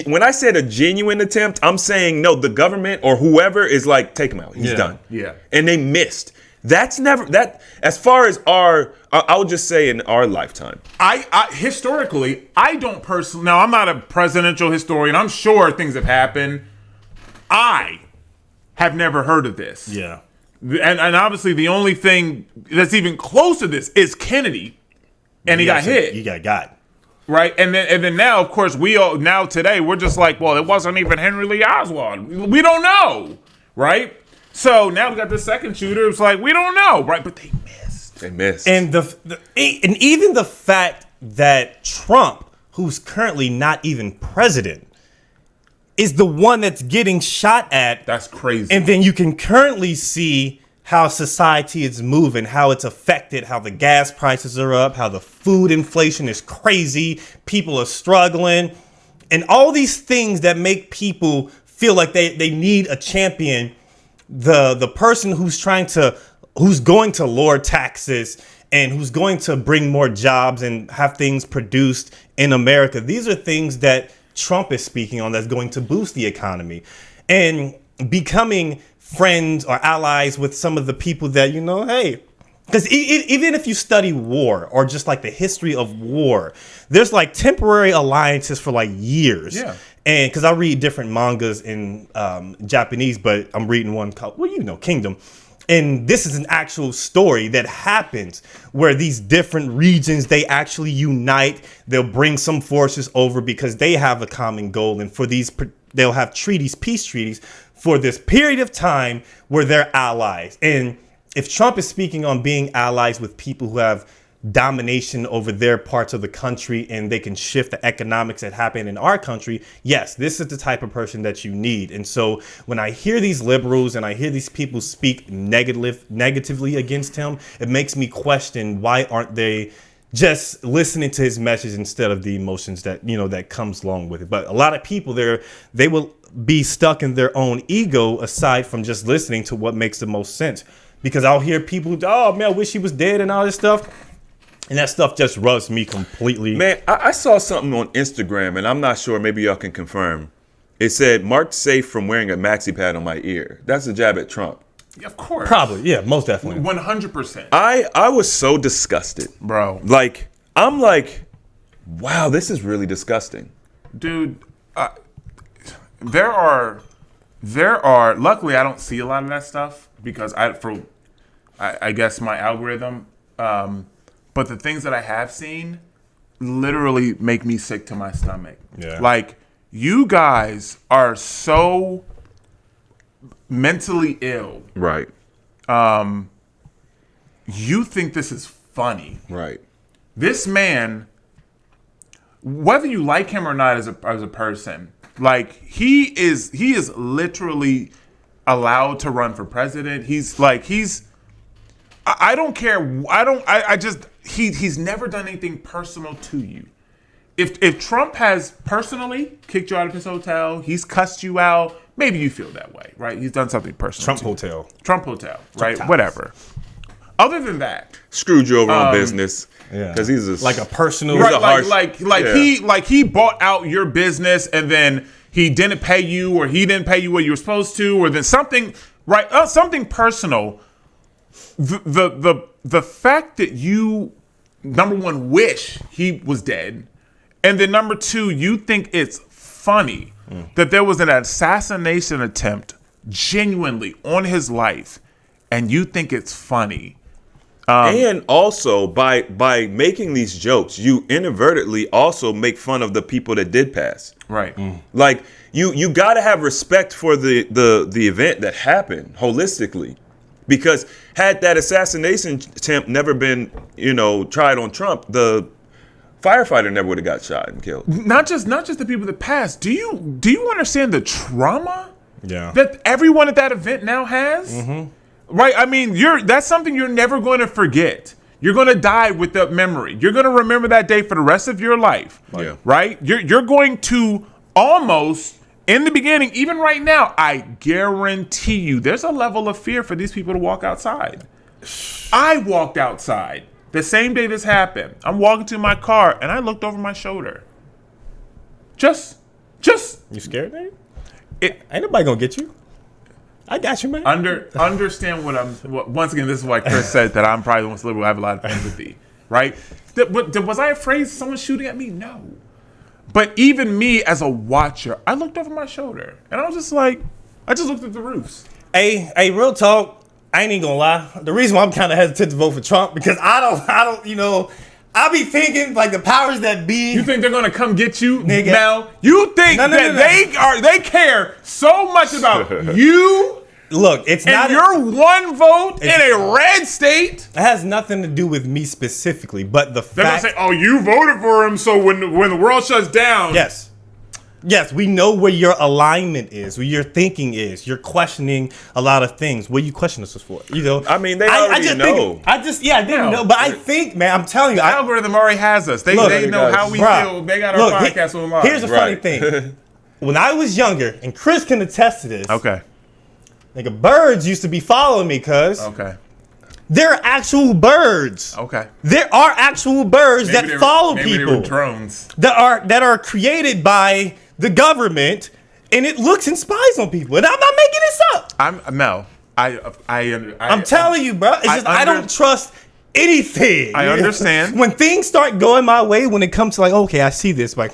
S4: when I said a genuine attempt, I'm saying no, the government or whoever is like, take him out. He's done.
S1: Yeah.
S4: And they missed. That's never as far as I would just say in our lifetime.
S1: I historically, I don't personally, now I'm not a presidential historian. I'm sure things have happened. I have never heard of this.
S3: Yeah.
S1: And obviously the only thing that's even close to this is Kennedy. And he got hit.
S3: He got.
S1: Right? And then now, of course, today, we're just like, well, it wasn't even Henry Lee Oswald. We don't know. Right? So now we got the second shooter. It's like, we don't know. Right? But they missed.
S3: And and even the fact that Trump, who's currently not even president, is the one that's getting shot at.
S1: That's crazy.
S3: And then you can currently see how society is moving, how it's affected, how the gas prices are up, how the food inflation is crazy, people are struggling, and all these things that make people feel like they need a champion. The person who's going to lower taxes and who's going to bring more jobs and have things produced in America. These are things that Trump is speaking on that's going to boost the economy, and becoming friends or allies with some of the people that, hey, Because even if you study war or just like the history of war, there's like temporary alliances for like years.
S1: Yeah.
S3: And because I read different mangas in Japanese, but I'm reading one called, Kingdom. And this is an actual story that happens where these different regions, they actually unite. They'll bring some forces over because they have a common goal. And for these, they'll have treaties, peace treaties for this period of time where they're allies. And if Trump is speaking on being allies with people who have domination over their parts of the country and they can shift the economics that happen in our country, yes, this is the type of person that you need. And so when I hear these liberals and I hear these people speak negatively against him, it makes me question, why aren't they just listening to his message instead of the emotions that, that comes along with it? But a lot of people they will be stuck in their own ego aside from just listening to what makes the most sense. Because I'll hear people, oh man, I wish he was dead and all this stuff. And that stuff just rubs me completely.
S4: Man, I saw something on Instagram, and I'm not sure. Maybe y'all can confirm. It said, marked safe from wearing a maxi pad on my ear. That's a jab at Trump.
S1: Of course.
S3: Probably, yeah, most definitely.
S1: 100%.
S4: I was so disgusted.
S1: Bro.
S4: Like, I'm like, wow, this is really disgusting.
S1: Dude, there are, luckily I don't see a lot of that stuff because I guess my algorithm, but the things that I have seen literally make me sick to my stomach.
S3: Yeah.
S1: Like, you guys are so mentally ill.
S4: Right.
S1: You think this is funny.
S4: Right.
S1: This man, whether you like him or not as a person, like he is literally allowed to run for president. I don't care. He's never done anything personal to you. If Trump has personally kicked you out of his hotel, he's cussed you out, maybe you feel that way, right? He's done something personal.
S3: Trump Hotel,
S1: right?
S3: House.
S1: Whatever. Other than that,
S4: Screwed you over on business.
S3: Yeah.
S4: Because he's
S3: like a personal,
S1: right?
S4: Yeah.
S1: He bought out your business and then he didn't pay you, or he didn't pay you what you were supposed to, or then something, right? Something personal. The fact that you, number one, wish he was dead, and then number two, you think it's funny that there was an assassination attempt genuinely on his life, and you think it's funny.
S4: And also, by making these jokes, you inadvertently also make fun of the people that did pass.
S1: Right.
S4: Like, you got to have respect for the event that happened holistically. Because had that assassination attempt never been, tried on Trump, the firefighter never would have got shot and killed.
S1: Not just the people that passed. Do you understand the trauma that everyone at that event now has? Mm-hmm. Right? I mean, that's something you're never going to forget. You're going to die with that memory. You're going to remember that day for the rest of your life.
S4: Yeah.
S1: Right? You're going to almost, in the beginning, even right now, I guarantee you there's a level of fear for these people to walk outside. I walked outside the same day this happened. I'm walking to my car and I looked over my shoulder. Just
S3: you scared, man? Ain't nobody gonna get you. I got you, man.
S1: Understand once again, this is why Chris said that I'm probably the most liberal. I have a lot of empathy, right? Was I afraid of someone shooting at me? No. But even me as a watcher, I looked over my shoulder and I was just like, I just looked at the roofs.
S3: Hey, real talk. I ain't even gonna lie. The reason why I'm kind of hesitant to vote for Trump because I don't, I be thinking like the powers that be.
S1: You think they're gonna come get you,
S3: nigga?
S1: Mel? You think they care so much about you?
S3: Look, it's
S1: and
S3: not
S1: your one vote in a red state.
S3: It has nothing to do with me specifically, but the
S1: They're
S3: fact.
S1: They're gonna say, "Oh, you voted for him, so when the world shuts down."
S3: Yes, we know where your alignment is, where your thinking is. You're questioning a lot of things. What are you questioning us for?
S4: I mean, they already know.
S3: I didn't know, but I think, man, I'm telling you,
S1: the algorithm already has us. They know how we feel. They got our podcast online.
S3: Here's the funny thing: when I was younger, and Chris can attest to this.
S1: Okay.
S3: Nigga, birds used to be following me, cuz.
S1: Okay.
S3: There are actual birds.
S1: Okay.
S3: There are actual birds that follow people.
S1: Maybe they were drones.
S3: That are created by the government, and it looks and spies on people. And I'm not making this up.
S1: Mel,
S3: I'm telling you, bro. It's just I don't trust anything.
S1: I understand.
S3: When things start going my way, when it comes to like, okay, I see this, like,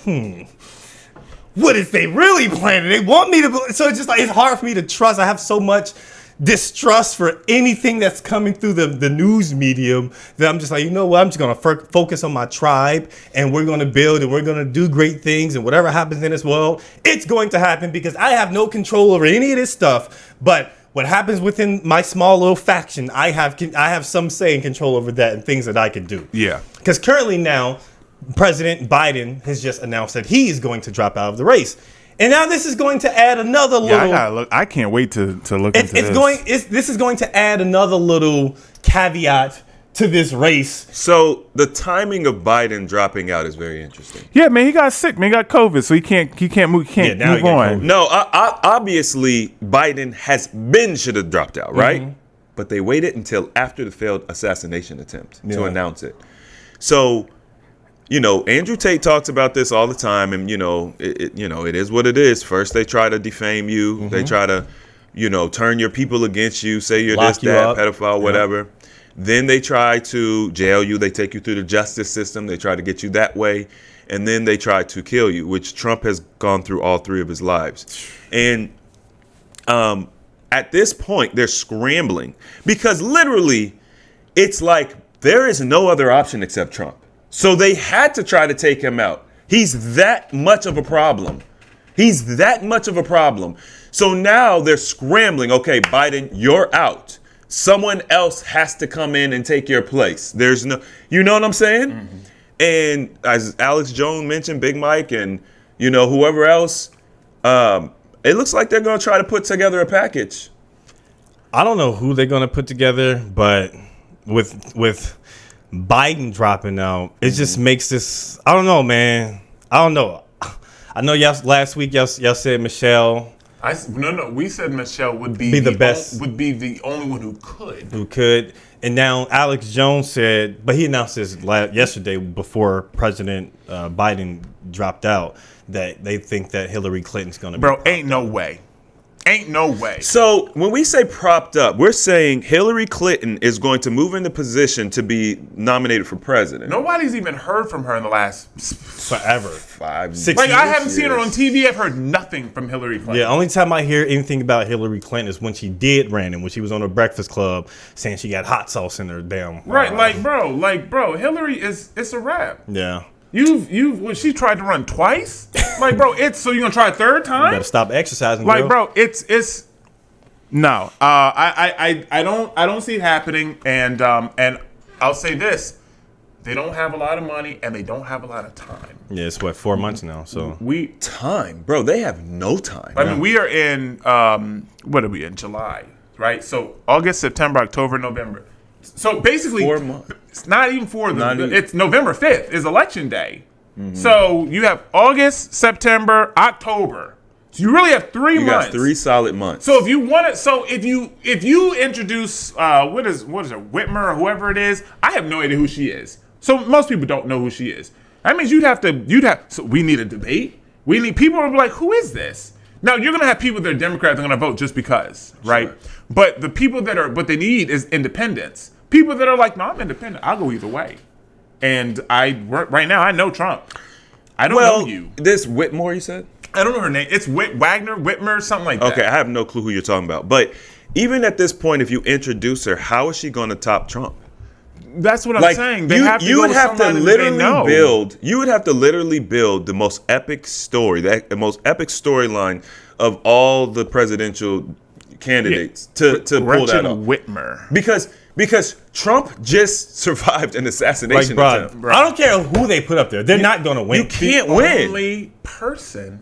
S3: what is they really planning? They want me to. So it's just like it's hard for me to trust. I have so much distrust for anything that's coming through the news medium that I'm just like, you know what? I'm just gonna focus on my tribe, and we're gonna build, and we're gonna do great things, and whatever happens in this world, it's going to happen because I have no control over any of this stuff. But what happens within my small little faction, I have some say and control over that and things that I can do.
S1: Yeah.
S3: Because currently now, President Biden has just announced that he is going to drop out of the race. And now this is going to add another little.
S1: I gotta look. I can't wait to look into this.
S3: This is going to add another little caveat to this race.
S4: So the timing of Biden dropping out is very interesting.
S1: Yeah, man, he got sick. Man, he got COVID, so he can't move. Can't
S3: now he
S1: move
S3: got
S1: on.
S3: COVID.
S4: No, obviously Biden should have dropped out, right? But they waited until after the failed assassination attempt to announce it. So, Andrew Tate talks about this all the time, and it is what it is. First, they try to defame you. They try to, turn your people against you, say you're
S3: Lock
S4: this,
S3: you
S4: that,
S3: up.
S4: pedophile, whatever. Then they try to jail you. They take you through the justice system. They try to get you that way. And then they try to kill you, which Trump has gone through all three of his lives. And at this point, they're scrambling because literally it's like there is no other option except Trump. So they had to try to take him out. He's that much of a problem. So now they're scrambling. Okay, Biden, you're out. Someone else has to come in and take your place. There's no, you know what I'm saying? And as Alex Jones mentioned, Big Mike, and whoever else, it looks like they're going to try to put together a package.
S3: I don't know who they're going to put together, but with Biden dropping out, it just makes this. I don't know, man. I don't know. I know last week y'all said Michelle.
S1: No. We said Michelle would be
S3: the best.
S1: Would be the only one who could.
S3: And now Alex Jones said, but he announced this yesterday before President Biden dropped out, that they think that Hillary Clinton's going to be.
S1: Bro, ain't no way.
S4: So when we say propped up, we're saying Hillary Clinton is going to move into position to be nominated for president.
S1: Nobody's even heard from her in the last
S3: forever.
S4: 5,
S3: 6
S1: Like,
S3: years.
S1: I haven't seen her on TV. I've heard nothing from Hillary Clinton.
S3: Yeah, only time I hear anything about Hillary Clinton is when she did ran and when she was on her Breakfast Club saying she got hot sauce in her damn.
S1: Right, like, bro, Hillary it's a wrap.
S3: Yeah.
S1: She tried to run twice? Like, bro, so you're gonna try a third time?
S3: You better stop exercising,
S1: Like,
S3: girl.
S1: bro, it's no. I don't see it happening, and I'll say this: they don't have a lot of money and they don't have a lot of time.
S3: Yeah, it's 4 months now. So
S4: Bro, they have no time.
S1: I mean, we are in what are we in? July, right? So August, September, October, November. So basically,
S4: 4 months.
S1: It's not even 4
S4: Not even.
S1: It's November 5th is election day. So you have August, September, October. So you really have 3
S4: You
S1: months.
S4: got 3 solid months.
S1: So if you want it, if you introduce what is it, Whitmer or whoever it is, I have no idea who she is. So most people don't know who she is. That means so we need a debate. We need people to be like, who is this? Now you're gonna have people that are Democrats that are gonna vote just because, right?
S4: Sure.
S1: But the people what they need is independence. People that are like, no, I'm independent. I'll go either way. And right now I know Trump. I don't know you.
S4: This Whitmore, you said?
S1: I don't know her name. It's Wagner, Whitmer, something like that.
S4: Okay, I have no clue who you're talking about. But even at this point, if you introduce her, how is she going to top Trump?
S1: That's what I'm saying. They have to
S4: you
S1: go
S4: would
S1: with
S4: have to
S1: somebody that they
S4: literally
S1: know.
S4: build. You would have to literally build the most epic story, the most epic storyline of all the presidential candidates to pull that off.
S1: Whitmer.
S4: Because Trump just survived an assassination attempt.
S3: I don't care who they put up there. They're not going to win.
S4: You can't
S1: The
S4: win.
S1: only person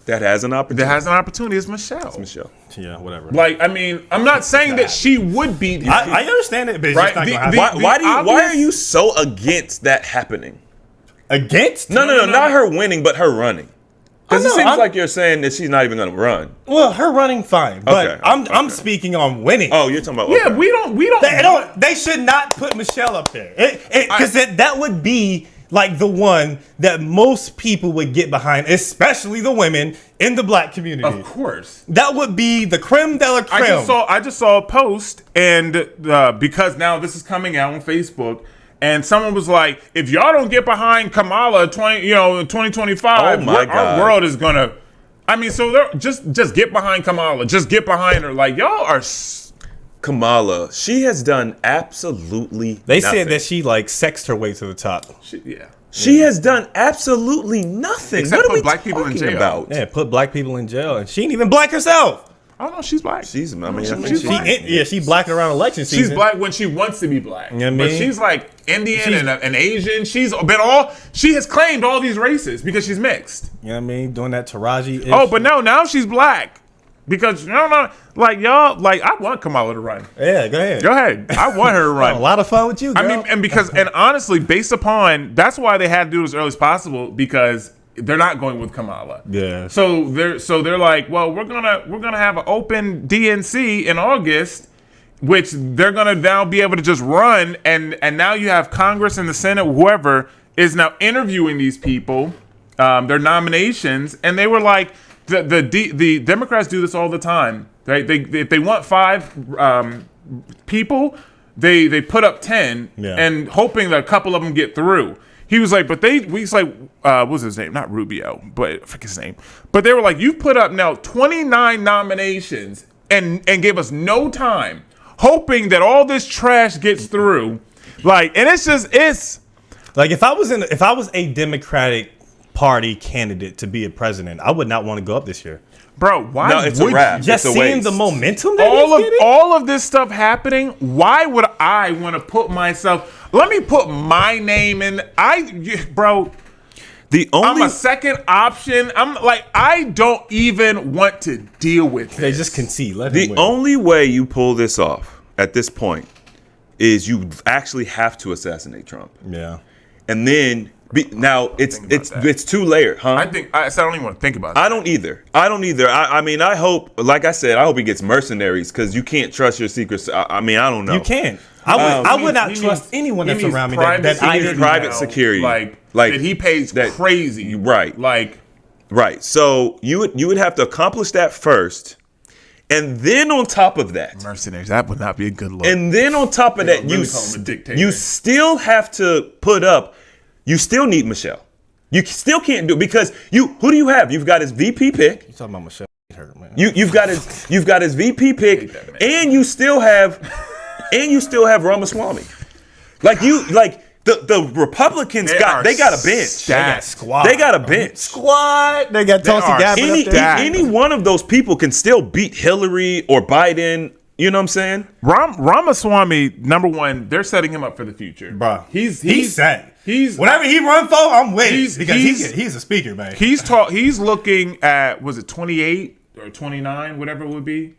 S4: That has an opportunity.
S1: is Michelle.
S4: Michelle.
S3: Yeah, whatever.
S1: Like, I mean, I'm not saying that she would beat.
S3: I understand it, but it's
S1: Right,
S3: just not
S1: the-
S3: going to
S1: the-
S3: happen.
S4: Why are you so against that happening?
S3: Against?
S4: No, not her winning, but her running. Because
S3: I
S4: it
S3: know,
S4: seems
S3: I'm-
S4: like you're saying that she's not even going to run.
S3: Well, her running fine, but
S4: Okay,
S3: I'm
S4: okay.
S3: speaking on winning.
S4: Oh, you're talking about
S1: Yeah,
S4: okay.
S1: we don't.
S3: They should not put Michelle up there because that would be like the one that most people would get behind, especially the women in the black community.
S1: Of course.
S3: That would be the creme de la creme.
S1: I just saw a post, and because now this is coming out on Facebook, and someone was like, "If y'all don't get behind Kamala, 2025,
S4: Oh my God.
S1: our world is gonna." I mean, so they're just get behind Kamala, just get behind her. Like y'all are.
S4: Kamala, she has done absolutely
S3: They
S4: nothing.
S3: said that she like sexed her way to the top.
S4: She has done absolutely nothing.
S1: Except
S4: What are
S1: put
S4: we
S1: black people in
S4: talking
S1: jail.
S4: about?
S3: Yeah, put black people in jail, and she ain't even black herself.
S1: I don't know. She's black.
S4: I think
S1: she's
S4: she-
S1: black.
S3: She's black around election season.
S1: She's black when she wants to be black.
S3: You know what I
S1: But
S3: mean?
S1: she's like Indian and Asian. She has claimed all these races because she's mixed.
S3: You know what I mean? Doing that Taraji.
S1: Oh, but now she's black. Because like y'all, like I want Kamala to run.
S3: Yeah, go ahead.
S1: Go ahead. I want her to run.
S3: A lot of fun with you, girl.
S1: I mean, and honestly, based upon that's why they had to do it as early as possible because they're not going with Kamala.
S3: Yeah.
S1: So they're like, well, we're gonna have an open DNC in August, which they're gonna now be able to just run, and now you have Congress and the Senate, whoever is now interviewing these people, their nominations, and they were like, the Democrats do this all the time. Right? If they want 5 people, they put up 10, and hoping that a couple of them get through. He was like, what was his name? Not Rubio, but I forget his name. But they were like, you've put up now 29 nominations and gave us no time, hoping that all this trash gets through. Like, and it's
S3: like if I was a Democratic Party candidate to be a president, I would not want to go up this year.
S1: Bro, why
S4: No, it's
S1: would
S4: a wrap.
S1: you?
S3: Just
S4: It's a
S3: seeing
S4: waste.
S3: the momentum that he's getting?
S1: All of this stuff happening, why would I want to put myself? Let me put my name in. Bro,
S4: The
S1: I'm
S4: only
S1: a second option. I'm like, I don't even want to deal with
S3: They
S1: this.
S3: just concede. Let him
S4: the
S3: win.
S4: only way you pull this off at this point is you actually have to assassinate Trump,
S3: Yeah.
S4: and then now it's
S1: that.
S4: 2 layered, huh?
S1: I don't even want to think about it.
S4: I don't either. I mean, I hope, like I said, I hope he gets mercenaries because you can't trust your secrets. I mean, I don't know.
S3: You can't. I would not
S1: He
S3: trust
S1: needs-
S3: anyone
S1: he
S3: that's
S1: needs
S3: around me
S1: private
S3: that I
S1: security
S3: didn't
S4: private
S1: now,
S4: security.
S1: like
S4: Like,
S1: that he pays
S4: that-
S1: crazy,
S4: right.
S1: Like,
S4: Right. So you would have to accomplish that first, and then on top of that,
S1: mercenaries. That would not be a good look.
S4: and then on top of that,
S1: really call him a dictator.
S4: you still have to put up. You still need Michelle. You still can't do it because who do you have? You've got his VP pick.
S3: You talking about Michelle? Her, man.
S4: You've got his VP pick,
S1: that man.
S4: and you still have Ramaswamy. The Republicans
S1: They
S4: got a bench.
S1: stacked.
S3: Squad.
S4: They got a bench.
S3: Squad. They got Tulsi
S1: are
S3: Gabbard up there.
S1: stacked.
S4: Any one of those people can still beat Hillary or Biden. You know what I'm saying?
S1: Ramaswamy, number one, they're setting him up for the future,
S3: Bro,
S1: He's
S3: set.
S1: He's
S3: Whatever he run for, I'm with
S1: He's-
S3: it because
S1: he's-
S3: he's a speaker, man.
S1: He's looking at, was it 28 or 29, whatever it would be.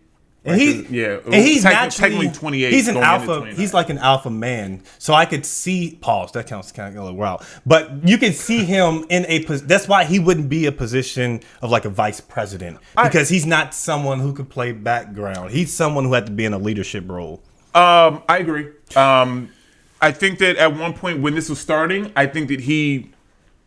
S3: And he's
S1: technically 28.
S3: He's an
S1: going into
S3: alpha.
S1: 29.
S3: He's like an alpha man. So I could see pause. That counts kind of a little wild, but you can see him in a. That's why he wouldn't be a position of like a vice president because he's not someone who could play background. He's someone who had to be in a leadership role.
S1: I agree. I think that at one point when this was starting, I think that he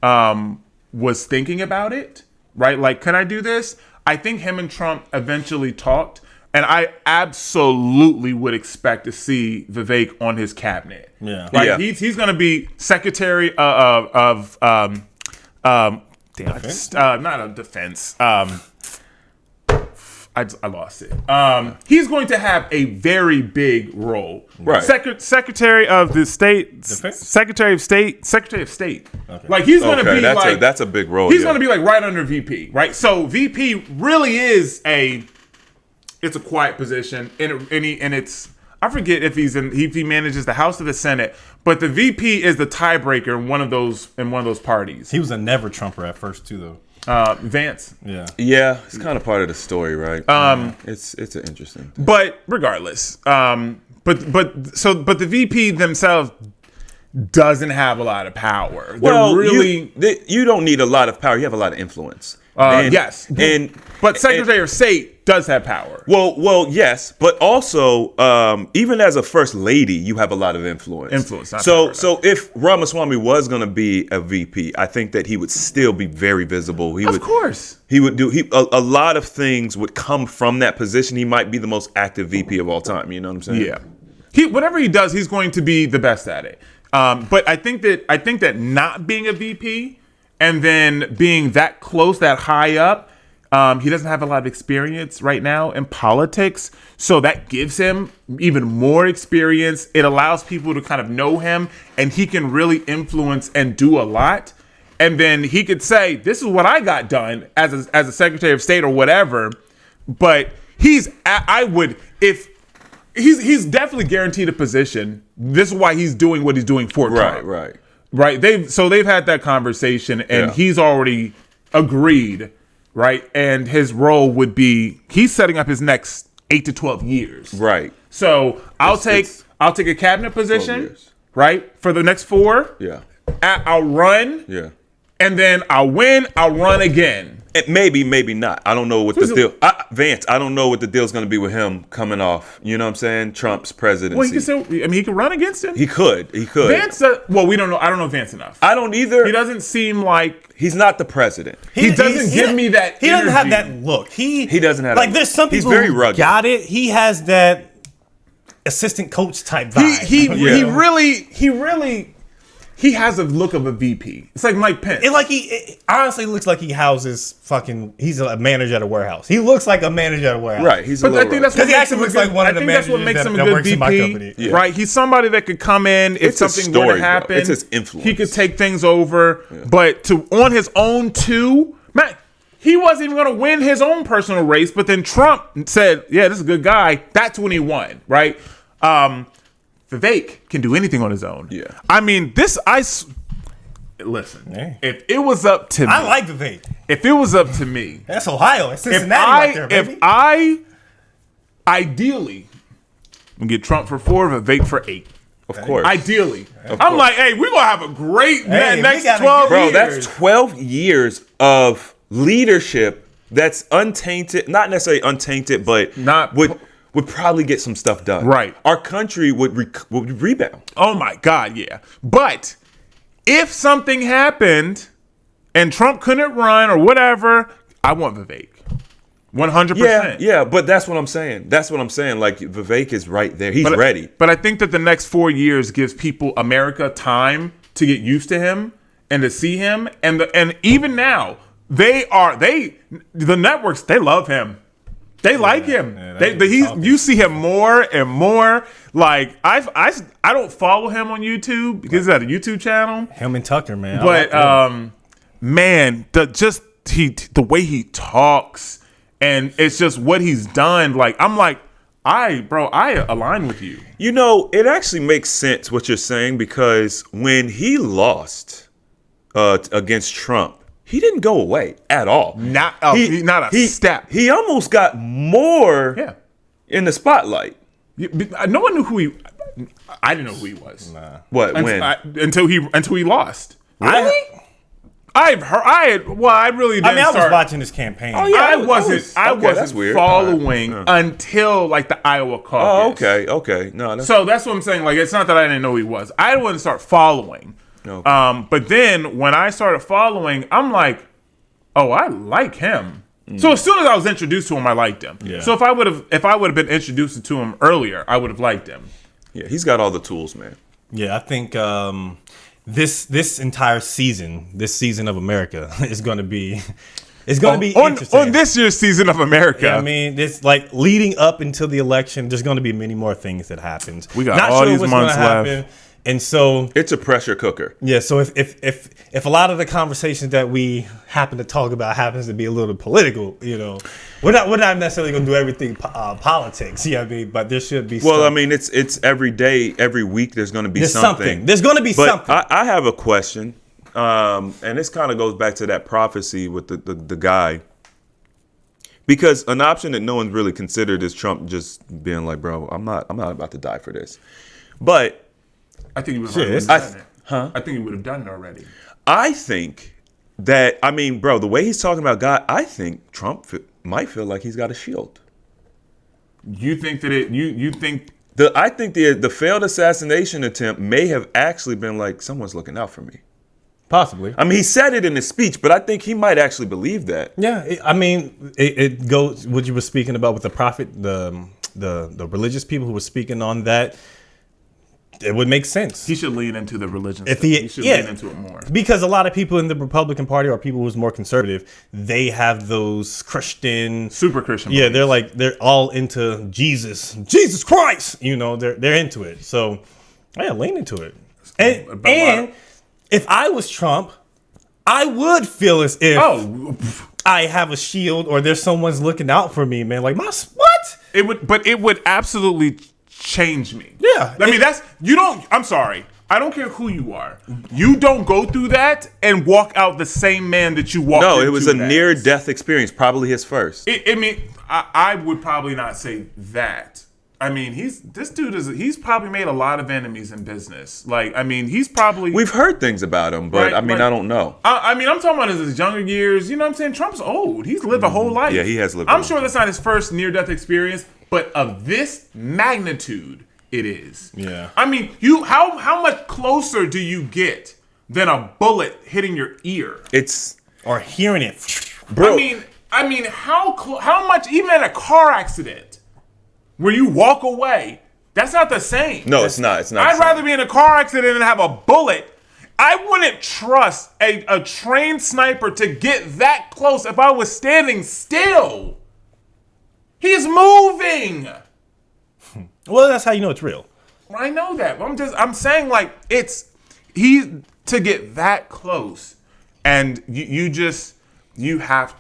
S1: was thinking about it, right? Like, can I do this? I think him and Trump eventually talked, and I absolutely would expect to see Vivek on his cabinet.
S3: Yeah.
S1: Like,
S4: Yeah.
S1: he's going to be secretary of not a defense. I lost it. He's going to have a very big role.
S4: Right.
S1: Secretary of the State.
S3: Defense?
S1: Secretary of State. Like, he's going to be like.
S4: that's a big role.
S1: He's
S4: yeah.
S1: going to be like right under VP, right? So VP really is it's a quiet position, and it's. I forget if he manages the House or the Senate, but the VP is the tiebreaker in one of those parties.
S3: He was a never Trumper at first too, though.
S1: Vance.
S3: Yeah.
S4: Yeah, it's kind of part of the story, right? It's an interesting thing.
S1: But regardless, but the VP themselves doesn't have a lot of power. They're
S4: Well,
S1: really
S4: you don't need a lot of power. You have a lot of influence.
S1: Yes, but Secretary of State does have power.
S4: Well, yes, but also even as a first lady, you have a lot of influence.
S1: Not
S4: So if Ramaswamy was going to be a VP, I think that he would still be very visible.
S1: Of course,
S4: he would do. A lot of things would come from that position. He might be the most active VP of all time. You know what I'm saying?
S1: Yeah. Whatever he does, he's going to be the best at it. But I think that not being a VP and then being that close, that high up, he doesn't have a lot of experience right now in politics. So that gives him even more experience. It allows people to kind of know him, and he can really influence and do a lot. And then he could say, this is what I got done as a Secretary of State or whatever. But he's definitely guaranteed a position. This is why he's doing what he's doing for Trump. Right. They've had that conversation, and he's already agreed, right? And his role would be he's setting up his next 8 to 12 years.
S4: Right.
S1: So I'll take a cabinet position, right, for the next 4.
S4: Yeah.
S1: I'll run.
S4: Yeah.
S1: And then I'll win. I'll run again.
S4: And maybe not. I don't know what the deal. Vance, I don't know what the deal's going to be with him coming off. You know what I'm saying? Trump's presidency.
S1: Well, he could run against him.
S4: He could.
S1: Vance. We don't know. I don't know Vance enough.
S4: I don't either.
S1: He doesn't seem like
S4: he's not the president.
S1: He doesn't give me that.
S3: He doesn't have that look. He
S4: doesn't have
S3: like.
S4: That
S3: There's some people
S4: he's very
S3: who
S4: rugged.
S3: got it. He has that assistant coach type vibe.
S1: He really. He has a look of a VP. It's like Mike Pence.
S3: It honestly looks like he houses fucking. He's a manager at a warehouse. He looks like a manager at a warehouse.
S4: Right. He's. But
S1: I think that's what
S3: he actually looks like one of the managers that works in my company.
S1: Yeah. Right. He's somebody that could come in if something were to happen.
S4: It's his influence.
S1: He could take things over, but on his own too, man. He wasn't even going to win his own personal race, but then Trump said, "Yeah, this is a good guy." That's when he won. Right. Vivek can do anything on his own.
S4: Yeah.
S1: I mean, listen, if it was up to me.
S3: I like Vivek.
S1: If it was up to me.
S3: That's Ohio. It's Cincinnati right there, baby.
S1: If I ideally get Trump for 4, Vivek for 8.
S4: Of course.
S1: Ideally. I'm like, hey, we're going to have a great next 12 years.
S4: Bro, that's 12 years of leadership that's untainted, not necessarily untainted, but would probably get some stuff done.
S1: Right.
S4: Our country would rebound.
S1: Oh my God, yeah. But if something happened and Trump couldn't run or whatever, I want Vivek. 100%.
S4: Yeah, but that's what I'm saying. Like, Vivek is right there. He's ready.
S1: But I think that the next 4 years gives people, America, time to get used to him and to see him. And even now, the networks, they love him. They like him. You see him more and more. Like I don't follow him on YouTube because he's at a YouTube channel.
S3: Him and Tucker, man.
S1: But man, the way he talks and it's just what he's done. Like I'm like, I align with you.
S4: You know, it actually makes sense what you're saying because when he lost against Trump, he didn't go away at all.
S1: Not a step.
S4: He almost got more in the spipotlight.
S1: No one knew who he. I didn't know who he was.
S4: Nah. What?
S1: Until he lost.
S3: Really?
S1: I really didn't.
S3: I mean, I was watching this campaign.
S1: Oh yeah, I wasn't following until like the Iowa caucus.
S4: Oh, okay. No.
S1: So that's what I'm saying. Like, it's not that I didn't know who he was. I wouldn't start following. Okay. But then when I started following, I'm like, oh, I like him. So as soon as I was introduced to him, I liked him. Yeah. So if I would have been introduced to him earlier, I would have liked him.
S4: Yeah, he's got all the tools, man.
S3: Yeah, I think this entire season, this season of America, is going to be interesting.
S1: On this year's season of America.
S3: Yeah, I mean, it's like leading up until the election. There's going to be many more things that happens.
S1: We got all these months left.
S3: And so
S4: it's a pressure cooker.
S3: Yeah. So if a lot of the conversations that we happen to talk about happens to be a little political, you know, we're not necessarily going to do everything politics. You know what I mean? But there should be.
S4: Well, I mean, it's every day, every week. There's going to be something.
S3: There's going to be something.
S4: I have a question, and this kind of goes back to that prophecy with the guy. Because an option that no one's really considered is Trump just being like, bro, I'm not about to die for this. But
S1: I think he would have done it. I think he would have done it already.
S4: I think that, I mean, bro, the way he's talking about God, I think Trump might feel like he's got a shield.
S1: You think that you think
S4: I think the failed assassination attempt may have actually been like, someone's looking out for me.
S3: Possibly.
S4: I mean, he said it in his speech, but I think he might actually believe that.
S3: Yeah, it goes what you were speaking about with the prophet, the religious people who were speaking on that. It would make sense.
S1: he should lean into the religion
S3: If
S1: stuff.
S3: he
S1: He should
S3: yeah,
S1: lean into it more.
S3: because a lot of people in the Republican Party or people who's more conservative, they have those Christian,
S1: Super Christian.
S3: yeah,
S1: beliefs.
S3: they're all into Jesus Christ. You know, they're into it. So yeah, lean into it. And if I was Trump, I would feel as if I have a shield or there's someone's looking out for me, man. Like what?
S1: it would absolutely change me.
S3: Yeah.
S1: I mean, I'm sorry. I don't care who you are. You don't go through that and walk out the same man that you walked
S4: No,
S1: into.
S4: it was a
S1: that.
S4: near-death experience, probably his first.
S1: I would probably not say that. I mean, he's probably made a lot of enemies in business. Like, I mean, he's probably...
S4: We've heard things about him, but
S1: Right,
S4: I mean,
S1: right.
S4: I don't know.
S1: I mean, I'm talking about his younger years. You know what I'm saying? Trump's old. He's lived a whole life.
S4: Yeah, he has lived a
S1: I'm
S4: whole
S1: sure that's not his first near-death experience, but of this magnitude, it is.
S3: Yeah.
S1: I mean, how much closer do you get than a bullet hitting your ear?
S3: Or hearing it.
S4: Bro.
S1: I mean, how much, even in a car accident, where you walk away, that's not the same.
S4: No, it's not. It's not.
S1: I'd rather be in a car accident than have a bullet. I wouldn't trust a trained sniper to get that close if I was standing still. He's moving.
S3: Well, that's how you know it's real.
S1: I know that. I'm saying, like, to get that close, and you have.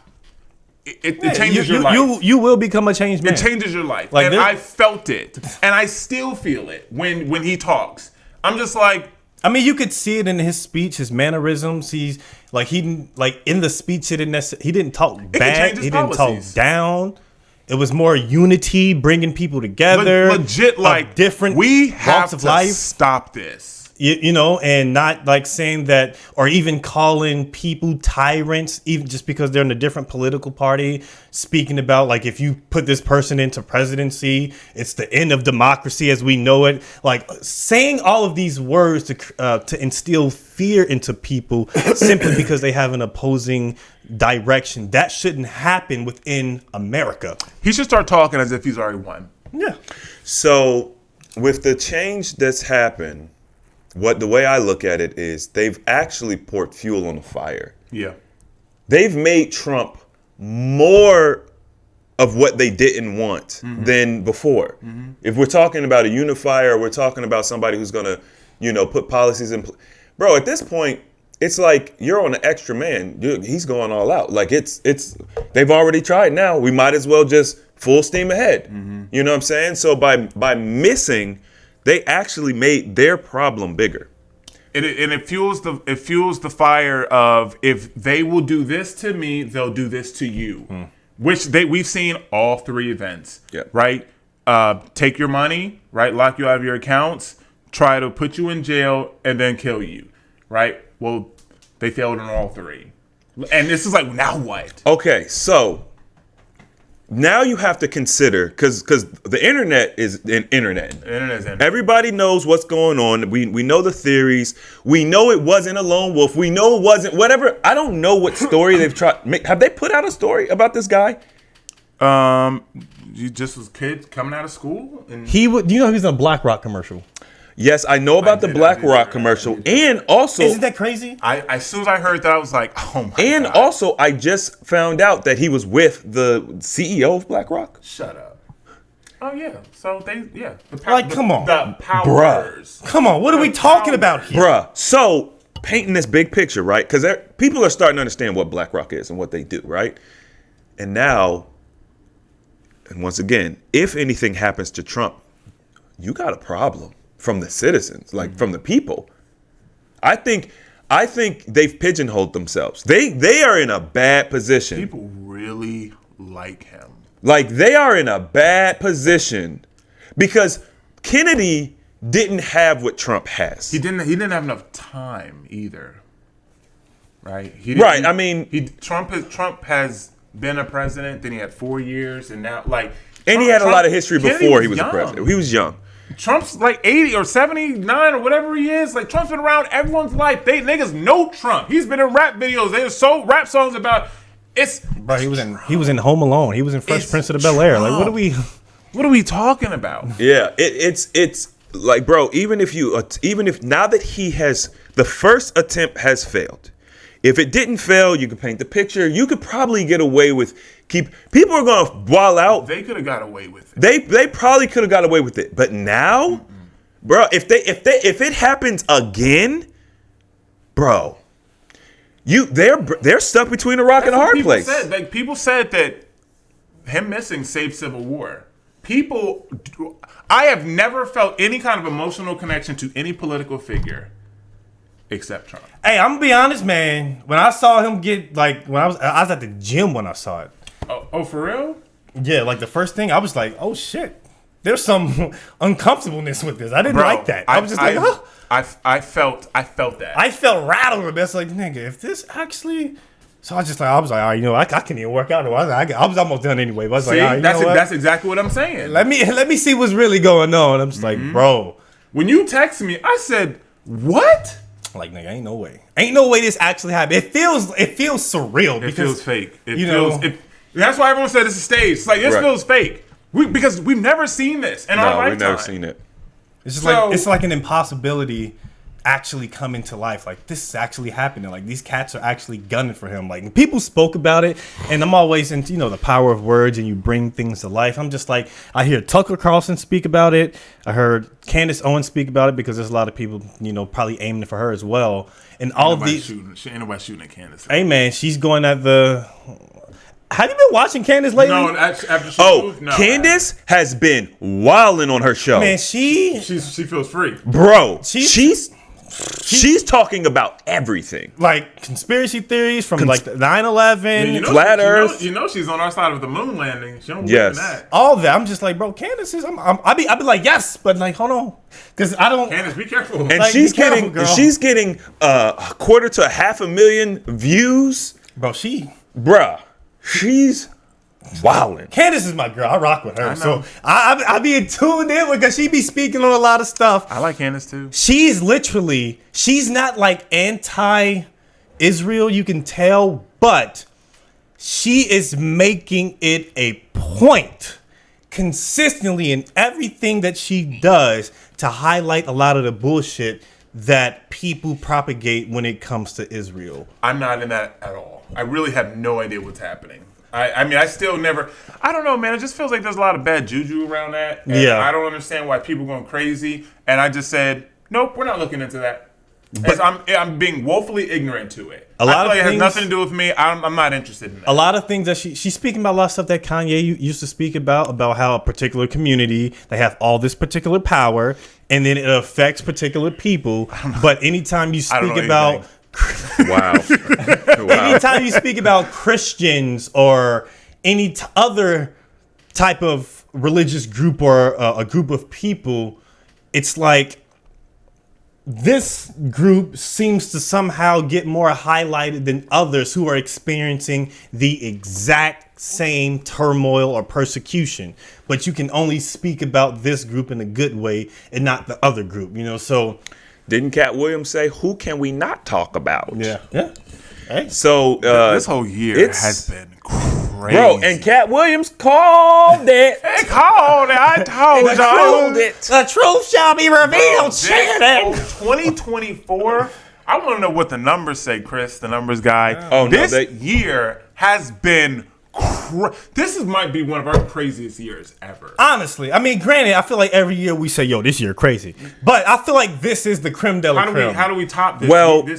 S1: It changes your life.
S3: You will become a changed man.
S1: It changes your life.
S3: Like
S1: and
S3: this-
S1: I felt it. And I still feel it when he talks. I'm just like,
S3: I mean, you could see it in his speech, his mannerisms. He's like in the speech. He didn't talk
S1: can
S3: bad.
S1: change his
S3: He didn't
S1: policies.
S3: talk down. It was more unity, bringing people together.
S1: legit,
S3: of
S1: like,
S3: different
S1: we have
S3: walks of
S1: to
S3: life.
S1: stop this.
S3: You know, and not like saying that, or even calling people tyrants, even just because they're in a different political party. Speaking about, like, if you put this person into presidency, it's the end of democracy as we know it. Like, saying all of these words to instill fear into people simply because they have an opposing direction. That shouldn't happen within America.
S1: He should start talking as if he's already won.
S3: Yeah.
S4: So, with the change that's happened, the way I look at it is they've actually poured fuel on the fire.
S1: Yeah.
S4: They've made Trump more of what they didn't want than before. If we're talking about a unifier, or we're talking about somebody who's going to, put policies in place. Bro, at this point, it's like you're on an extra man. He's going all out. Like they've already tried now. We might as well just full steam ahead. You know what I'm saying? So by missing, they actually made their problem bigger.
S1: It fuels the fire of, if they will do this to me, they'll do this to you. Which we've seen all three events.
S4: Yeah.
S1: Right? Take your money, right? Lock you out of your accounts, try to put you in jail, and then kill you. Right? Well, they failed on all three. And this is like, now what?
S4: Okay, so now you have to consider, because the internet is an internet.
S1: Internet's in.
S4: Everybody knows what's going on. We know the theories. We know it wasn't a lone wolf. We know it wasn't whatever. I don't know what story they've tried. Have they put out a story about this guy?
S1: You just was kids coming out of school, and
S3: He was in a BlackRock commercial.
S4: Yes, I know about the
S1: did
S4: BlackRock
S1: hear
S4: commercial,
S1: that.
S4: and also,
S3: Isn't that crazy?
S1: as soon as I heard that, I was like, oh my
S4: and
S1: God.
S4: also, I just found out that he was with the CEO of BlackRock.
S1: Shut up. Oh yeah. So the
S3: Like, come on.
S1: the powers.
S3: Come on, what are we talking about here?
S4: Bruh, so painting this big picture, right? Because people are starting to understand what BlackRock is and what they do, right? And now, and once again, if anything happens to Trump, you got a problem from the citizens, like from the people. I think they've pigeonholed themselves. They are in a bad position.
S1: People really like him.
S4: Like, they are in a bad position because Kennedy didn't have what Trump has.
S1: He didn't have enough time either. right?
S4: Right, I mean-
S1: Trump has been a president. Then he had 4 years, and now
S4: And he had a lot of history
S1: Kennedy
S4: before he was a
S1: young.
S4: president. He was young.
S1: Trump's like 80 or 79 or whatever he is. Like, Trump's been around everyone's life. Niggas know Trump. He's been in rap videos. There's rap songs about it's.
S3: Bro, he was in Home Alone. He was in Fresh Prince of the Bel-Air. Like,
S1: what are we talking about?
S4: Yeah, it's like, bro, even if now that he has, the first attempt has failed. If it didn't fail, you could paint the picture. You could probably get away with people are gonna ball out.
S1: They could have got away with it.
S4: They probably could have got away with it. But now, bro, if it happens again, bro, they're stuck between a rock and a hard place.
S1: People said that him missing saved Civil War. I have never felt any kind of emotional connection to any political figure except Trump.
S3: Hey, I'm gonna be honest, man. When I saw him when I was at the gym when I saw it.
S1: Oh, for real?
S3: Yeah, like the first thing I was like, oh shit, there's some uncomfortableness with this. I didn't like that. I was just like, huh?
S1: I felt that.
S3: I felt rattled with this. Like, nigga, if this actually. So I was like, all right, you know, I can't even work out. I was almost done anyway. But I was
S1: See,
S3: like,
S1: that's exactly what I'm saying.
S3: Let me see what's really going on. I'm just like, bro.
S1: When you text me, I said, what?
S3: Like, nigga, ain't no way this actually happened. It feels surreal.
S1: It feels fake.
S3: Know,
S1: that's why everyone said it's a stage. It's like, this feels fake. Because we've never seen this in our lifetime.
S4: We've never seen it.
S3: It's just it's like an impossibility actually coming to life. Like, this is actually happening. Like, these cats are actually gunning for him. Like, people spoke about it, and I'm always into, the power of words and you bring things to life. I'm just like, I hear Tucker Carlson speak about it. I heard Candace Owens speak about it because there's a lot of people, probably aiming for her as well. And all of these,
S1: ain't nobody shooting at Candace.
S3: Hey man, she's going at the. Have you been watching Candace lately?
S1: No, after she moved, no.
S4: Candace has been wilding on her show.
S3: Man, she
S1: feels free,
S4: bro. She's talking about everything,
S3: like conspiracy theories from like 9/11,
S4: flat Earth.
S1: She's on our side of the moon landing. She don't believe in that.
S3: All that. I'm just like, bro, Candace is. I'll be like, yes, but like, hold on, because I don't.
S1: Candace, be careful.
S4: And
S1: like,
S4: she's getting 250,000 views,
S3: bro.
S4: She's wildin'.
S3: Candace is my girl. I rock with her. So I be tuned in because she be speaking on a lot of stuff.
S1: I like Candace too.
S3: She's not like anti-Israel, you can tell, but she is making it a point consistently in everything that she does to highlight a lot of the bullshit that people propagate when it comes to Israel.
S1: I'm not in that at all. I really have no idea what's happening. I mean, I still never. I don't know, man. It just feels like there's a lot of bad juju around that. And
S3: yeah.
S1: I don't understand why people are going crazy. And I just said, nope, we're not looking into that. But I'm being woefully ignorant to it. I feel like it has nothing to do with me. I'm not interested in that.
S3: A lot of things that she's speaking about, a lot of stuff that Kanye used to speak about how a particular community, they have all this particular power, and then it affects particular people. But anytime you speak about
S4: wow.
S3: Anytime you speak about Christians or any other type of religious group or a group of people, it's like this group seems to somehow get more highlighted than others who are experiencing the exact same turmoil or persecution. But you can only speak about this group in a good way and not the other group, so...
S4: Didn't Cat Williams say, who can we not talk about?
S3: Yeah.
S4: Hey. So
S1: this whole year has been crazy.
S4: Bro, and Cat Williams called it.
S1: He called it. I told y'all.
S3: The truth shall be revealed.
S1: 2024. I want to know what the numbers say, Chris, the numbers guy. This year has been this might be one of our craziest years ever.
S3: Honestly, I mean, granted, I feel like every year we say, "Yo, this year crazy," but I feel like this is the creme de la creme.
S1: How do we top this?
S4: Well,
S1: we're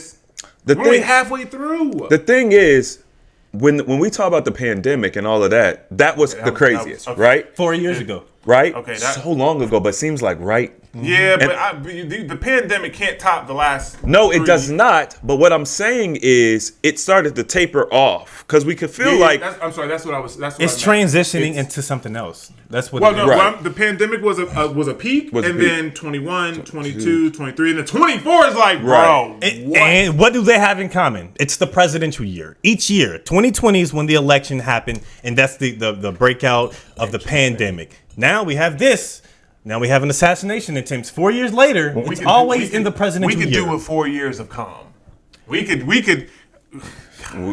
S1: only halfway through.
S4: The thing is, when we talk about the pandemic and all of that was the craziest, right?
S3: 4 years ago,
S4: right?
S1: Okay,
S4: so long ago, but seems like right
S1: Yeah, but the pandemic can't top the last.
S4: No, it
S1: 3
S4: does not. But what I'm saying is, it started to taper off because we could feel like
S1: I'm sorry. That's what I was. That's what
S3: It's
S1: I meant.
S3: transitioning into something else. That's what.
S1: Well,
S3: it
S1: no,
S3: is.
S4: Right.
S1: the pandemic was a peak,
S4: Was a
S1: and
S4: peak.
S1: then 21, 22, 23, and then 24 is like, bro,
S4: Right.
S3: And what do they have in common? It's the presidential year. Each year, 2020 is when the election happened, and that's the breakout of the pandemic. Now we have this. Now we have an assassination attempt. 4 years later, it's always in the presidential year.
S1: We could do with 4 years of calm. We could.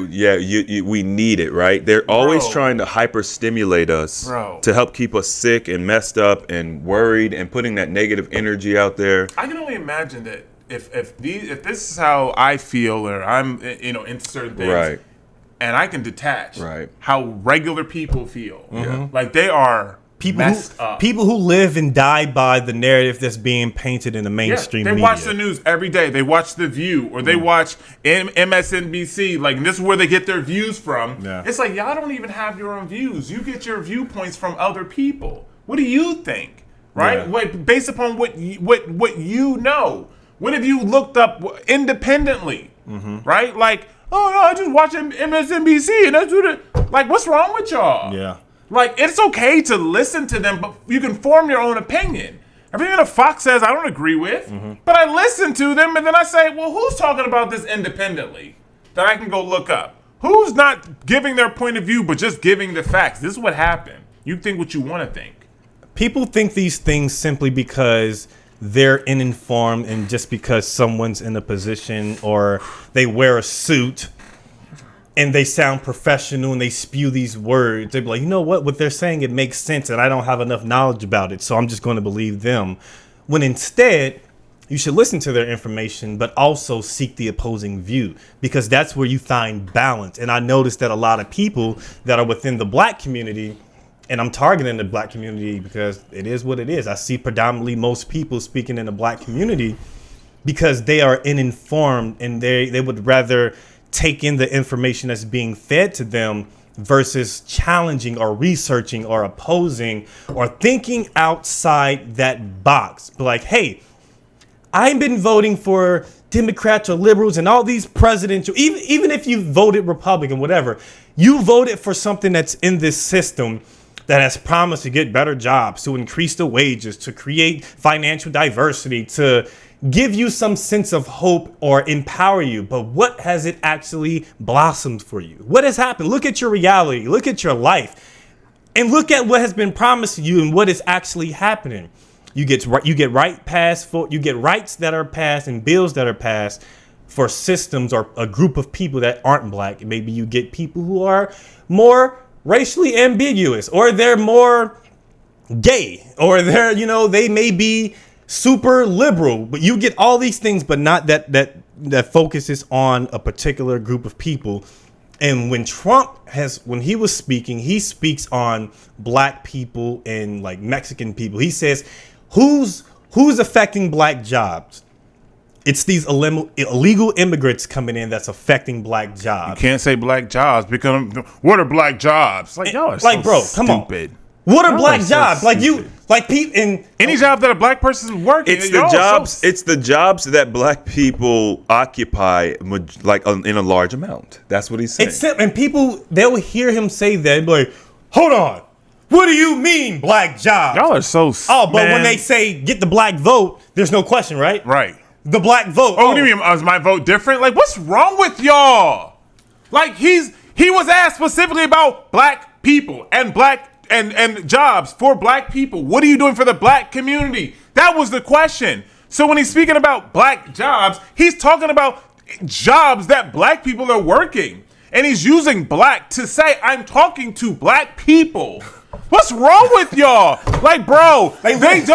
S4: yeah, we need it, right? They're always
S1: Bro.
S4: trying to hyper-stimulate us
S1: Bro.
S4: to help keep us sick and messed up and worried and putting that negative energy out there.
S1: I can only imagine that if this is how I feel, or I'm into certain things,
S4: Right.
S1: and I can detach
S4: Right.
S1: how regular people feel,
S4: Yeah.
S1: like they are messed up.
S3: People who live and die by the narrative that's being painted in the mainstream
S1: they
S3: media.
S1: watch the news every day. They watch The View, or they watch MSNBC. Like, this is where they get their views from.
S3: Yeah.
S1: It's like, y'all don't even have your own views. You get your viewpoints from other people. What do you think? Right?
S3: Yeah.
S1: Wait, based upon what you know. What have you looked up independently? Right? Like, oh no, I just watch MSNBC, and that's what it. Like, what's wrong with y'all?
S3: Yeah.
S1: Like, it's okay to listen to them, but you can form your own opinion. Everything that Fox says, I don't agree with, but I listen to them, and then I say, well, who's talking about this independently that I can go look up? Who's not giving their point of view, but just giving the facts? This is what happened. You think what you want to think.
S3: People think these things simply because they're uninformed and just because someone's in a position or they wear a suit and they sound professional and they spew these words. They'd be like, you know what they're saying, it makes sense, and I don't have enough knowledge about it, so I'm just going to believe them. When instead, you should listen to their information, but also seek the opposing view, because that's where you find balance. And I noticed that a lot of people that are within the black community, and I'm targeting the black community because it is what it is. I see predominantly most people speaking in the black community because they are uninformed, and they would rather take in the information that's being fed to them versus challenging or researching or opposing or thinking outside that box. But like, hey, I've been voting for Democrats or liberals and all these presidential, even if you voted Republican, whatever, you voted for something that's in this system that has promised to get better jobs, to increase the wages, to create financial diversity, to give you some sense of hope or empower you. But what has it actually blossomed for you? What has happened? Look at your reality. Look at your life. And look at what has been promised to you and what is actually happening. You get rights that are passed and bills that are passed for systems or a group of people that aren't black. Maybe you get people who are more racially ambiguous, or they're more gay, or they may be super liberal, but you get all these things, but not that focuses on a particular group of people. And when when he was speaking, he speaks on black people and like Mexican people. He says, who's affecting black jobs? It's these illegal immigrants coming in that's affecting black jobs.
S1: You can't say black jobs because what are black jobs? Like, y'all are
S3: like,
S1: so
S3: bro, come on.
S1: stupid.
S3: What are
S1: Y'all
S3: black
S1: are so
S3: jobs? Like
S1: stupid.
S3: any
S1: job that a black person is working.
S4: It's the jobs. It's the jobs that black people occupy, like in a large amount. That's what he's saying.
S3: And people, they'll hear him say that and be like, hold on, what do you mean black jobs?
S1: Y'all are so.
S3: But when they say get the black vote, there's no question, right?
S1: right.
S3: The black vote.
S1: Oh, what do you mean? Is my vote different? Like, what's wrong with y'all? Like, he was asked specifically about black people and and jobs for black people. What are you doing for the black community? That was the question. So when he's speaking about black jobs, he's talking about jobs that black people are working. And he's using black to say, I'm talking to black people. What's wrong with y'all? Like, bro, there's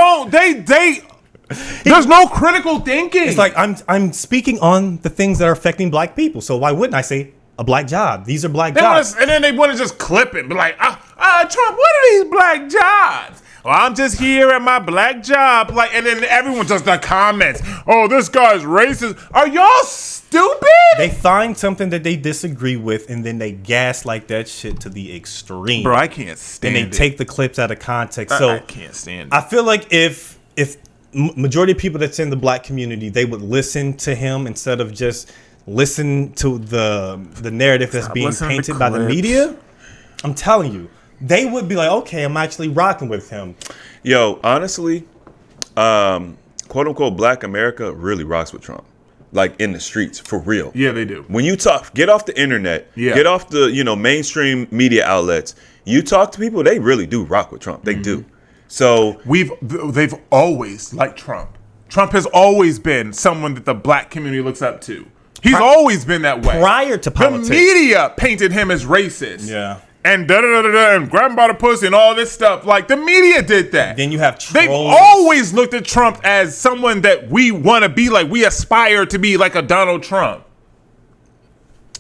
S1: no critical thinking.
S3: It's like I'm speaking on the things that are affecting black people. So why wouldn't I say a black job? These are black jobs.
S1: And then they want to just clip it, be like, Trump, what are these black jobs? Well, I'm just here at my black job. Like, and then everyone just the comments. Oh, this guy's racist. Are y'all stupid?
S3: They find something that they disagree with, and then they gaslight that shit to the extreme.
S1: Bro, I can't stand it.
S3: And they take the clips out of context.
S1: I
S3: So
S1: can't stand it.
S3: I feel like if majority of people that's in the black community, they would listen to him instead of just listen to the narrative that's being painted by the media. I'm telling you, they would be like, okay, I'm actually rocking with him.
S4: Yo, honestly, quote unquote Black America really rocks with Trump. Like in the streets, for real.
S1: Yeah, they do.
S4: When you talk, get off the internet, get off the mainstream media outlets. You talk to people, they really do rock with Trump. They do. So
S1: they've always liked Trump. Trump has always been someone that the black community looks up to. He's always been that way.
S3: Prior to politics,
S1: the media painted him as racist.
S3: Yeah.
S1: And and grab him by the pussy and all this stuff. Like, the media did that.
S3: Then you have trolls.
S1: They've always looked at Trump as someone that we want to be like. We aspire to be like a Donald Trump.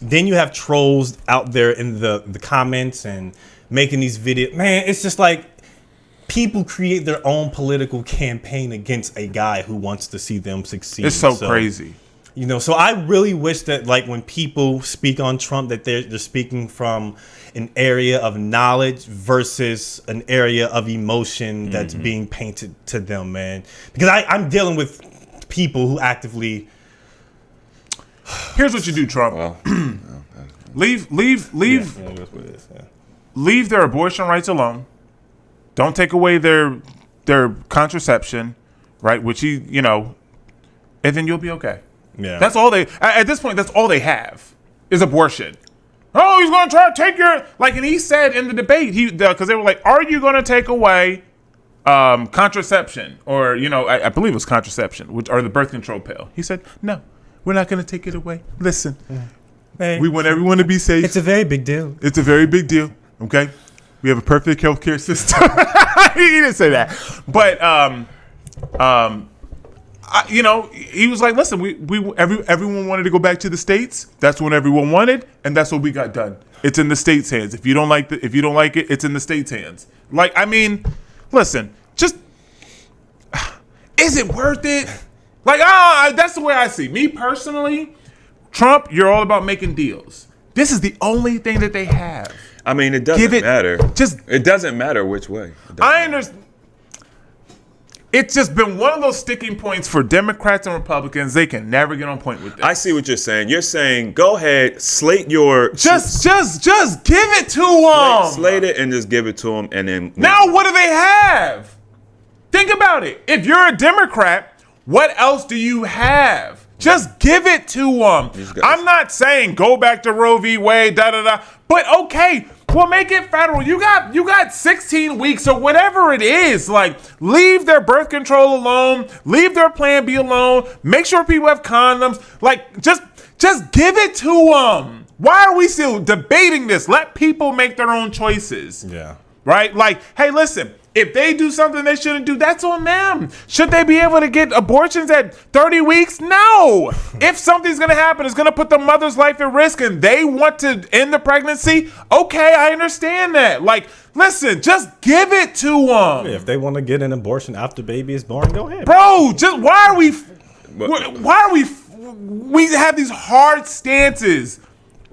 S3: Then you have trolls out there in the comments and making these videos. Man, it's just like people create their own political campaign against a guy who wants to see them succeed.
S1: It's so crazy.
S3: You know, so I really wish that, like, when people speak on Trump, that they're speaking from an area of knowledge versus an area of emotion that's being painted to them, man. Because I'm dealing with people who actively.
S1: Here's what you do, Trump.
S4: well,
S1: Leave their abortion rights alone. Don't take away their contraception, right? Which and then you'll be okay.
S3: Yeah.
S1: That's all they. At this point, that's all they have is abortion. Oh, he's going to try to take your and he said in the debate because they were like, "Are you going to take away contraception or I believe it was contraception, or the birth control pill?" He said, "No, we're not going to take it away. Listen, we want everyone to be safe.
S3: It's a very big deal.
S1: It's a very big deal. Okay, we have a perfect healthcare system." He didn't say that, but he was like, "Listen, everyone wanted to go back to the states. That's what everyone wanted, and that's what we got done. It's in the states' hands. If you don't like it, it's in the states' hands." Like, I mean, listen, just is it worth it? Like, that's the way I see. Me personally, Trump, you're all about making deals. This is the only thing that they have.
S4: I mean, it doesn't matter. It doesn't matter which way.
S1: I understand. It's just been one of those sticking points for Democrats and Republicans. They can never get on point with this.
S4: I see what you're saying. You're saying, go ahead, slate your...
S1: Just give it to them.
S4: Slate it and just give it to them, and then...
S1: Now what do they have? Think about it. If you're a Democrat, what else do you have? Just give it to them. I'm not saying go back to Roe v. Wade, but okay, well, make it federal. You got 16 weeks or whatever it is. Like, leave their birth control alone. Leave their Plan B alone. Make sure people have condoms. Like, just give it to them. Why are we still debating this? Let people make their own choices.
S3: Yeah.
S1: Right? Like, hey, listen. If they do something they shouldn't do, that's on them. Should they be able to get abortions at 30 weeks? No. If something's going to happen, it's going to put the mother's life at risk and they want to end the pregnancy, okay, I understand that. Like, listen, just give it to them.
S3: Yeah, if they want to get an abortion after baby is born, go ahead.
S1: Bro, just why are we have these hard stances?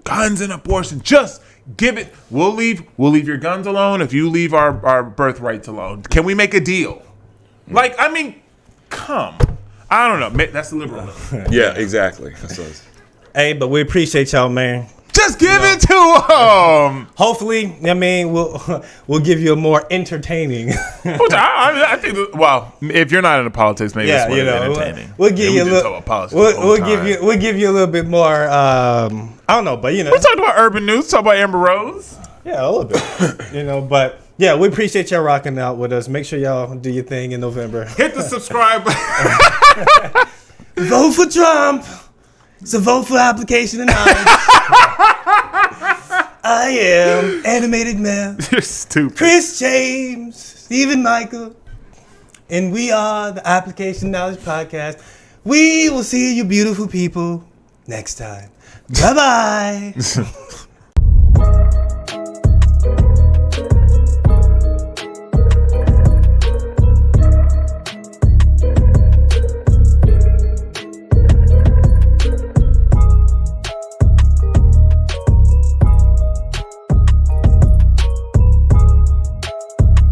S1: Guns and abortion, just give it. We'll leave your guns alone if you leave our birthrights alone. Can we make a deal? Like, I mean, come. I don't know. That's the liberal.
S4: Yeah, exactly.
S3: Hey, but we appreciate y'all, man.
S1: Just give it to them.
S3: Hopefully, I mean, we'll give you a more entertaining.
S1: I think. Well, if you're not into politics, maybe it's more entertaining.
S3: We'll give you a little. We'll give you a little bit more. I don't know, but
S1: we talked about urban news. Talk about Amber Rose.
S3: Yeah, a little bit. But yeah, we appreciate y'all rocking out with us. Make sure y'all do your thing in November.
S1: Hit the subscribe button.
S3: Vote for Trump. It's a vote for application and knowledge. I am Animated Man.
S1: You're stupid.
S3: Chris James, Stephen Michael, and we are the Application Knowledge Podcast. We will see you beautiful people next time. Bye-bye.